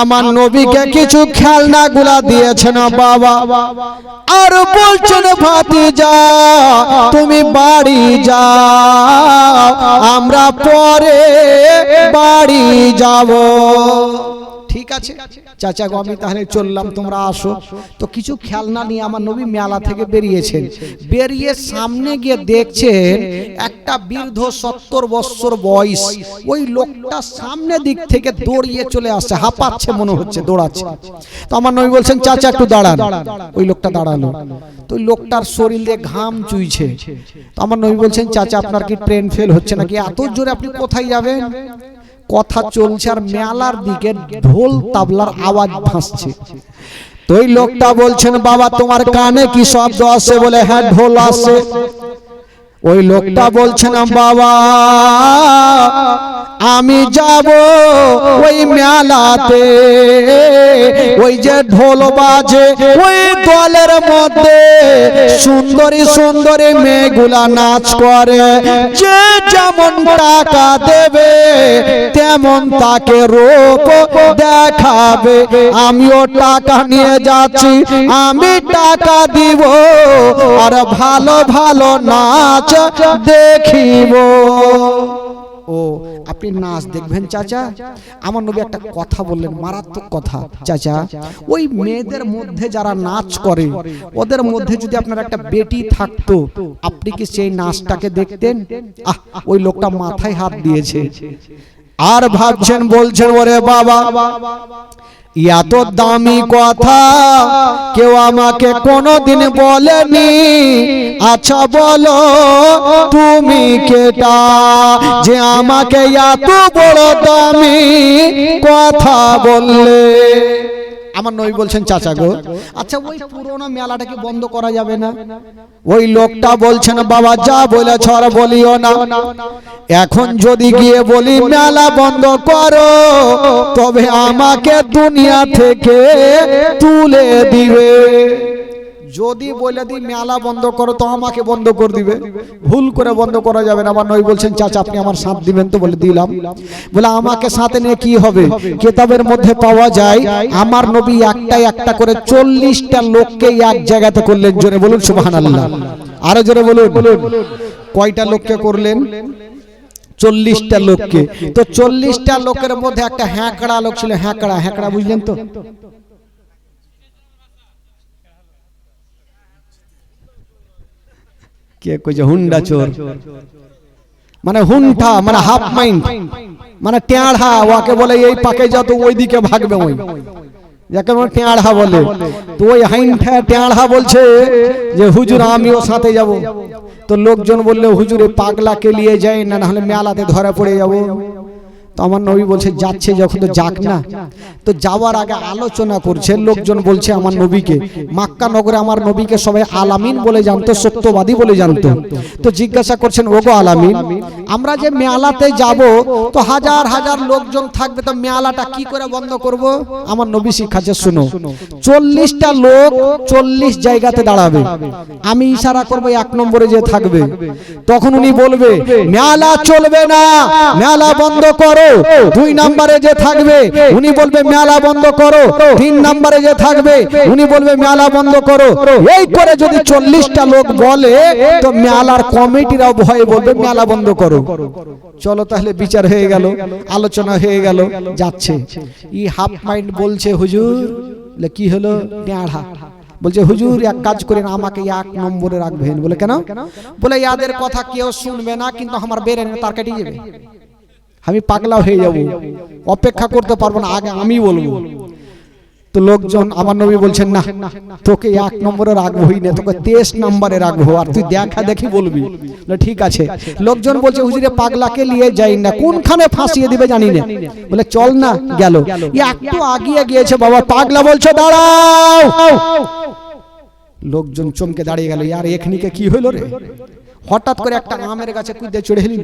আমার নবীকে কিছু খেলনাগুলা দিয়েছেন বাবা, আর বলছেন ভাতিজা তুমি বাড়ি যাও, আমরা পরে বাড়ি যাব। ঠিক আছে চাচা গো, আমি তাহলে চললাম, তোমরা আসো। তো কিছু খেলনা নিয়ে আমার নবী মেলা থেকে বেরিয়েছেন। বেরিয়ে সামনে গিয়ে দেখছেন একটা বৃদ্ধ 70 বছর বয়স, ওই লোকটা সামনে দিক থেকে দৌড়িয়ে চলে আসছে, হাঁপাচ্ছে মনে হচ্ছে, দৌড়াচ্ছে। তো আমার নবী বলছেন চাচা একটু দাঁড়ান। ওই লোকটা দাঁড়ালো। তো ওই লোকটার শরীরে ঘাম চুইছে। তো আমার নবী বলছেন চাচা আপনার কি ট্রেন ফেল হচ্ছে নাকি? এত জোরে আপনি কোথায় যাবেন? কথা চলছে আর মেলার দিকে ঢোল তাবলার আওয়াজ ভাসছে। তো ওই লোকটা বলছেন বাবা তোমার কানে কি শব্দ আসে? বলে হ্যাঁ ঢোল আসে। ওই লোকটা বলছেন বাবা আমি যাব ওই মেলাতে, ওই যে ঢোল বাজে ওই দলের মধ্যে সুন্দরী সুন্দরী মেয়েগুলা নাচ করে, যে যেমন টাকা দেবে তেমন তাকে রূপ দেখাবে। আমিও টাকা নিয়ে যাচ্ছি, আমি টাকা দিব আর ভালো ভালো নাচ দেখিব। ও আপনি নাচ দেখবেন চাচা? আমার নবী একটা কথা বললেন, মারাত্মক কথা। চাচা ওই মেয়েদের মধ্যে যারা নাচ করে ওদের মধ্যে যদি আপনার একটা বেটি থাকতো, আপনি কি সেই নাচটাকে দেখতেন? ওই লোকটা মাথায় হাত দিয়েছে আর ভাবছেন, বলছেন ওরে বাবা এত দামি কথা কেউ আমাকে কোনোদিন বলেনি। আচ্ছা বলো তুমি কেটা যে আমাকে এত বড় দামি কথা বললে? আমার নবী বলছেন চাচা গো আচ্ছা ওই পুরোনো মেলাটা কি বন্ধ করা যাবে না? ওই লোকটা বলছেন বাবা যা বলেছ আর বলিও না, এখন যদি গিয়ে বলি মেলা বন্ধ করো তবে আমাকে দুনিয়া থেকে তুলে দিবে। যদি বলে দিই মেলা বন্ধ করো তো আমাকে বন্ধ করে দিবে, ভুল করে বন্ধ করা যাবে না। আমার নবী বলছেন চাচা আপনি আমার সাথ দিবেন তো? বলে দিলাম। বলে আমাকে সাথে নিয়ে কি হবে? কিতাবের মধ্যে পাওয়া যায় আমার নবী একটা করে 40টা লোককে এক জায়গাতে করলেন। জোরে বলুন সুবহানাল্লাহ। আরো জোরে বলুন। কয়টা লোককে করলেন? 40টা লোককে। তো 40টা লোকের মধ্যে একটা হ্যাঁকড়া লোক ছিল। হ্যাঁকড়া বুঝলেন তো? কে কইছে হুন্ডা চোর, মানে হুন্ঠা মানে হাফ মাইন্ড, মানে টেঁড়া। ওকে বলে এই পাকে যা তো ওই দিকে ভাগবে, ওই যাকে বলে টেঁড়া বলে। তো ওই হাইন্ঠা টেঁড়া বলছে যে হুজুর আমিও সাথে যাব। তো লোকজন বললে হুজুর এই পাগলাকে নিয়ে যাই না, নাহলে মেলাতে ধরা পড়ে যাব। তো আমার নবী বলছে যাচ্ছে যখন তো যাক না। তো যাওয়ার আগে আলোচনা করছে, লোকজন বলছে আমার নবীকে, মক্কা নগরে আমার নবীকে সবাই আলামিন বলে জানতো, সত্যবাদী বলে জানতো। তো জিজ্ঞাসা করছেন ওগো আলামিন আমরা যে মেলাতে যাব তো হাজার হাজার লোকজন থাকবে, তো মেলাটা কি করে বন্ধ করব? আমার নবী শিখাচ্ছে শুনো, 40টা লোক 40 জায়গাতে দাঁড়াবে, আমি ইশারা করব 1 নম্বরে যে থাকবে, তখন উনি বলবে মেলা চলবে না, মেলা বন্ধ করো। করো। 2 নম্বরে যে থাকবে উনি বলবে মেলা বন্ধ করো। 3 নম্বরে যে থাকবে উনি বলবে মেলা বন্ধ করো। এই করে যদি 40টা লোক বলে তো মেলার কমিটিরা ভয়ে বলবে মেলা বন্ধ করো। চলো তাহলে বিচার হয়ে গেল, আলোচনা হয়ে গেল, যাচ্ছে। ই হাফ মাইন্ড বলছে হুজুর, কি হলো? নেড়া বলছে হুজুর এক কাজ করেন, আমাকে 1 নম্বরে রাখবেন। বলে কেন? বলে ইয়াদের কথা কেউ শুনবে না, কিন্তু আমার বেরেন তার কেটে যাবে, আমি পাগলা হয়ে যাব, অপেক্ষা করতে পারবো না, আগে আমি বলবো। তো লোকজন, আমার নবী বলছেন না, তোকে 1 নম্বরে রাখবোই না, তোকে 23 নম্বরে রাখবো, আর তুই দেখা দেখি বলবি। ঠিক আছে। লোকজন বলছে হুজুরে পাগলাকে নিয়ে যাই না, কোনখানে ফাঁসিয়ে দিবে জানি না। বলে চল না, গেল। একটু আগিয়ে গিয়েছে, বাবা পাগলা বলছে দাঁড়াও। লোকজন চমকে দাঁড়িয়ে গেল, ইয়ার এখনিকে কি হলো রে? হঠাৎ করে একটা আমের গাছে কুদে চড়ে এলি।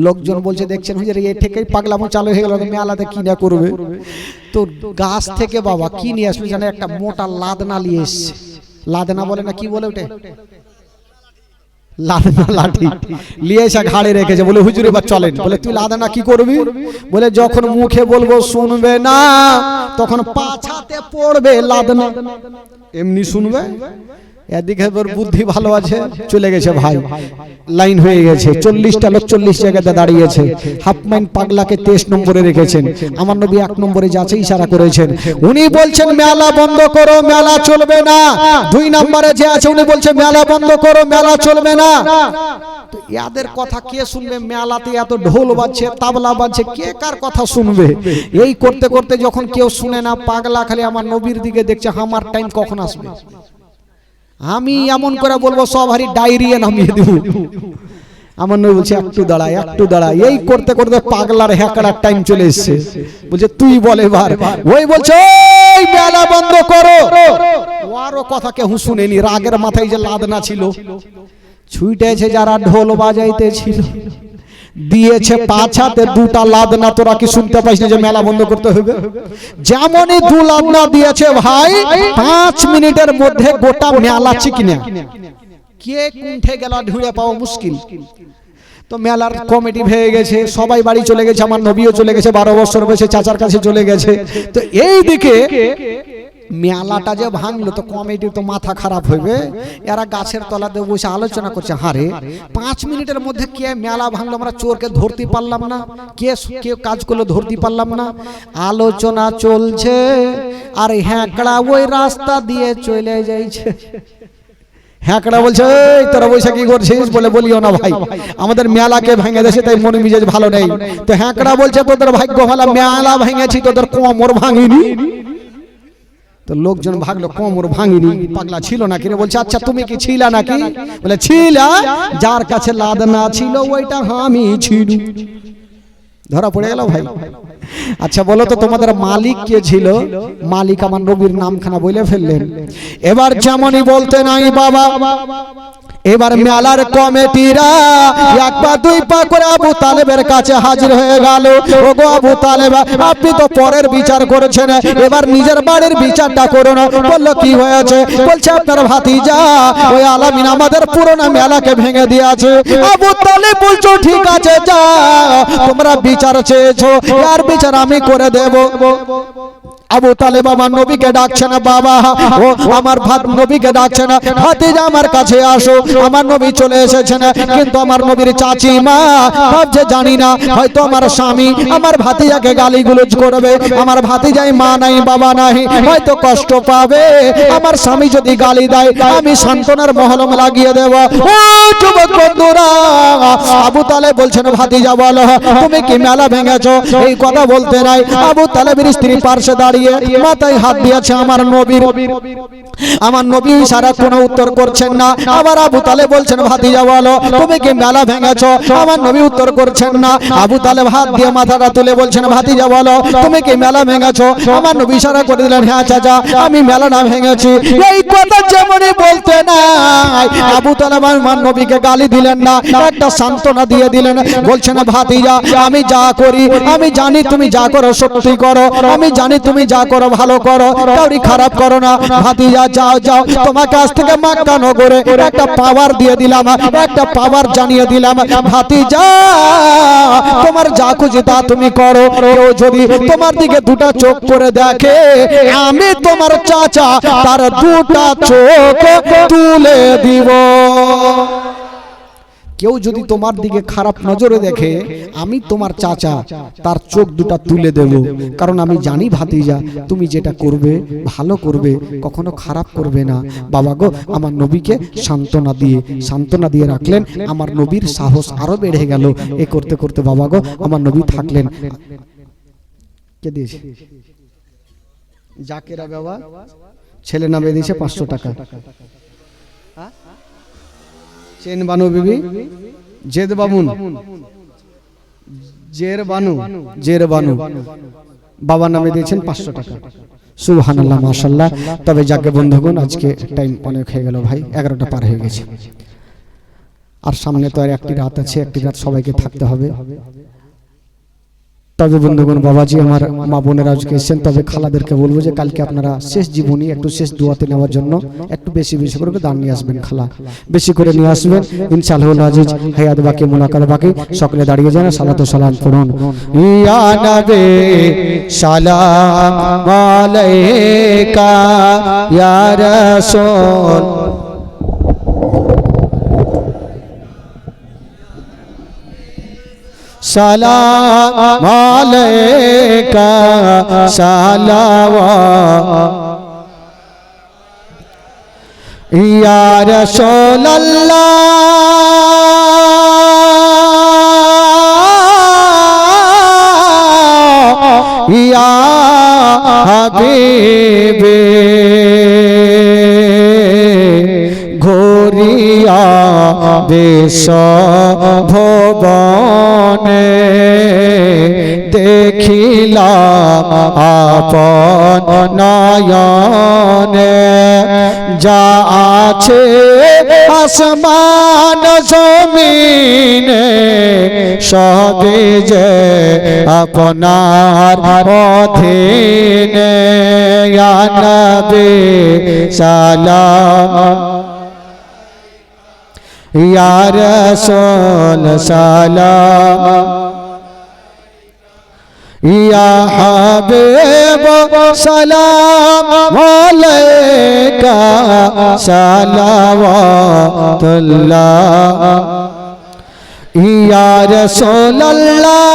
লোকজন বলছে দেখছেন হুজুর এই থেকেই পাগলামো চালু হয়ে গেল, মেলাতে কি না করবে। তো গাছ থেকে বাবা কি নিয়ে আসলো জানে? একটা মোটা লাদনা নিয়ে এসছে। লাদনা বলে না, কি বলে ওটা? লাদনা, লাঠি নিয়ে এসে ঘাড়ে রেখেছে। বলে হুজুর এবার চলেন। বলে তুই লাদনা কি করবি? বলে যখন মুখে বলবো শুনবে না, তখন পাছাতে পড়বে লাদনা, এমনি শুনবে। এদিকে বুদ্ধি ভালো আছে, চলে গেছে ভাই, লাইন হয়ে গেছে। 40টা লোক 40 জায়গাতে দাঁড়িয়েছে। হাফ মাইন্ড পাগলাকে 23 নম্বরে রেখেছেন। আমার নবী 1 নম্বরে যাচ্ছে, ইশারা করেছেন। উনি বলছেন মেলা বন্ধ করো, মেলা চলবে না। 2 নম্বরে যে আছে উনি বলছে মেলা বন্ধ করো, মেলা চলবে না। তো ইয়াদের কথা কে শুনবে? মেলাতে এত ঢোল বাজছে, তাবলা বাজছে, কে কার কথা শুনবে? এই করতে করতে যখন কেউ শুনে না, পাগলা খালি আমার নবীর দিকে দেখছে, আমার টাইম কখন আসবে, আমি এমন করে বলবো সব হারি ডায়রিয়া নামিয়ে দেব। আমার নবী বলছে একটু দাঁড়া, একটু দাঁড়া। এই করতে করতে পাগলার হ্যাকড়ার টাইম চলে এসেছে। বলছে তুই বল এবার। ওই বলছে ওই মেলা বন্ধ করো। ওরও কথা কেউ শুনেনি, রাগের মাথায় যে লাদনা ছিল ছুটেছে, যারা ঢোল বাজাইতেছিল দিয়েছে পাছাতে 2টা লাদনা। তোরা কি শুনতে পাইস না যে মেলা বন্ধ করতে হবে? যেমনই 2 লাদনা দিয়েছে ভাই, 5 মিনিটের মধ্যে গোটা মেলা চিকিনা। কে কুণ্ঠে গেল ঢুঁড়ে পাওয়া মুশকিল। তো মেলার কমিটি হয়ে গেছে, সবাই বাড়ি চলে গেছে, আমার নবীও চলে গেছে, 12 বছর বয়সে চাচার কাছে চলে গেছে। তো এই দিকে মেলাটা যে ভাঙলো, তো কমিটি তো মাথা খারাপ হইবে। এরা গাছের তলাতে বসে আলোচনা করছে, হারে 5 মিনিটের মধ্যে কে মেলা ভাঙলো, আমরা চোরকে ধরতে পারলাম না, কে কাজ করলো ধরতে পারলাম না। আলোচনা চলছে আর হ্যাকড়া ওই রাস্তা দিয়ে চলে যাইছে। হ্যাকড়া বলছে এই তোরা বৈশা কি করছিস? বলে বলিও না ভাই, আমাদের মেলাকে ভেঙে দেছে, তাই মনে মিজাজ ভালো নেই। তো হ্যাকড়া বলছে তোদের ভাগ্য ভালো, মেলা ভেঙেছি, তোদের কোমর ভাঙিনি। তো লোকজন ভাগলো, কোমর ভাঙিনি। পাগলা ছিল নাকি রে? বলছে আচ্ছা তুমি কি ছিলা নাকি? বলে ছিলা, যার কাছে লাদনা ছিল ওইটা আমি ছিল। ধরা পড়ে গেল ভাই। আচ্ছা বলো তো তোমাদের মালিক কে ছিল? মালিক আমার নবীর নামখানা বলে ফেললেন। এবার যেমনই বলতে নাই বাবা, এবার মেলার কমিটিরা 1 পা 2 পা করে আবু তালেবের কাছে হাজির হয়ে গেল। ওগো আবু তালেব, আপনি তো পরের বিচার করেছেন, এবার নিজের বাড়ির বিচারটা করুন। বলল কি হয়েছে? বলছে আপনার ভাতিজা ওই আলামিন আমাদের পুরোনো মেলাকে ভেঙে দিয়েছে। আবু তালেব বলছো ঠিক আছে, যা তোমরা বিচার চেয়েছো, আর বিচার আমি করে দেব। আবু তালেব আমার নবীকে ডাকছে না, বাবা ও আমার নবীকে ডাকছে না, ভাতিজা আমার কাছে আসো। আমার নবী চলে এসেছেন, কিন্তু আমার নবীর চাচি মা ভাবছে জানি না, হয়তো আমার স্বামী আমার ভাতিজাকে গালিগুলোজ করবে, আমার ভাতিজাই মা নাই বাবা নাই, হয়তো কষ্ট পাবে। আমার স্বামী যদি গালি দেয় আমি সান্ত্বনার মহলম লাগিয়ে দেব। ও যুবক বন্ধুরা, আবু তালেব বলছেন ভাতিজা বলো তুমি কি মেলা ভেঙেছো? এই কথা বলতে নাই, আবু তালেবের স্ত্রী পার্শ্বে দাঁড়িয়ে মাথায় হাত দিয়েছে আমার নবীর। আমার নবী ইশারা কোনো উত্তর করছেন না। আবার আবু তালেব বলছেন ভাতিজা বলো তুমি কি মেলা ভেঙেছো? আমার নবী উত্তর করছেন না। আবু তালেব হাত দিয়ে মাথাটা তুলে বলছেন ভাতিজা বলো তুমি কি মেলা ভেঙেছো? আমার নবী ইশারা করে দিলেন হ্যাঁ চাচা আমি মেলা না ভেঙেছি। এই কথা যেমনই বলতে নাই, আবু তালেব আমার নবীকে গালি দিলেন না, একটা সান্ত্বনা দিয়ে দিলেন। বলছেন ভাতিজা আমি যা করি আমি জানি তুমি যা করো সত্যি করো, আমি জানি তুমি তুমি যা করো ভালো করো, কাউরি খারাপ করো না। ভাতিজা যাও যাও, তোমাকে আজ থেকে মক্কা নগরে একটা পাওয়ার দিয়ে দিলাম, একটা পাওয়ার জানিয়ে দিলাম। ভাতিজা তোমার যা খুশি তা তুমি করো। কেউ যদি তোমার দিকে দুটা চোখ করে দেখে, আমি তোমার চাচা তার দুটা চোখ তুলে দিব। কেউ যদি তোমার দিকে খারাপ নজরে দেখে, আমি তোমার চাচা তার চোখ দুটা তুলে দেব। কারণ আমি জানি ভাতিজা তুমি যেটা করবে ভালো করবে, কখনো খারাপ করবে না। বাবা গো, আমার নবীকে সান্ত্বনা দিয়ে রাখলেন। আমার নবীর সাহস আরো বেড়ে গেল। এ করতে করতে বাবা গো, আমার নবী থাকলেন। কে দিয়েছে? জাকেরা বাবা ছেলে নামে দিয়েছে 500 টাকা। চেন বানু বিবি জেদ বামুন জের বানু বাবা নামে দিয়েছেন 500 টাকা। সুবহানাল্লাহ, মাশাআল্লাহ। তবে যাকে বন্ধুগণ, আজকে টাইম অনেক হয়ে গেল ভাই, 11টা পার হয়ে গেছে। আর সামনে তো আর একটি রাত আছে, একটি রাত সবাইকে থাকতে হবে। তবে বন্ধুগণ, বাবাজি আমার মা বোনেরা আজকে এসেছেন, তবে খালাদেরকে বলবো যে কালকে আপনারা শেষ জীবনী একটু শেষ দোয়াতে নেওয়ার জন্য একটু বেশি বেশি করে দান নিয়ে আসবেন। খালা বেশি করে নিয়ে আসবেন ইনশাআল্লাহ আজিজ। হায়াত বাকি, মুলাকাত বাকি। সকলে দাঁড়িয়ে যান, সালাত ও সালাম পড়ুন। ইয়া নবী সালাম আলাইকা ইয়া রাসূল। সালাম আলাইকা সালাওয়াত ইয়া রাসূলুল্লাহ ইয়া হাবিবে ঘোরিয়া বিশ্ব ভুবনে দেখিলাম আপন নয়নে। যা আছে আসমান জমিনে সবে যে আপনার অধীনে। ইয়া নবী সালাম ইয়া রাসূল সালাম ইয়া হাবিব সালাম আলাইকা সালাওয়াতুল্লাহ ইয়া রাসূলুল্লাহ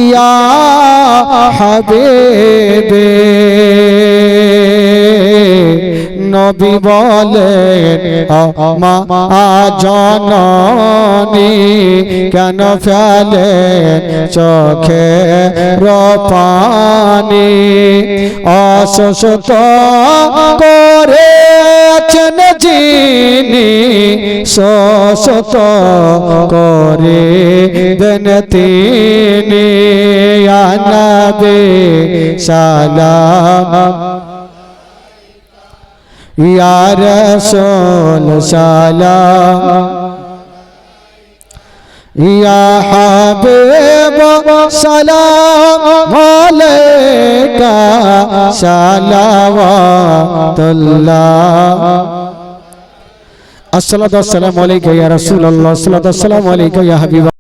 ইয়া হাবিবে। নবী বলেন মা জননী কেন ফেলেন চোখে পানি। অসুস্থ করেছেন যিনি সুস্থ করে দেন তিনি। ইয়া নবী সালাম ইয়া রাসূল সালাম ইয়া হাবিব সালাম আলাইকা সালাওয়াতুল্লাহ। আসসালাতু ওয়াসসালামু আলাইকা ইয়া রাসূলুল্লাহ, আসসালাতু ওয়াসসালামু আলাইকা ইয়া হাবিব।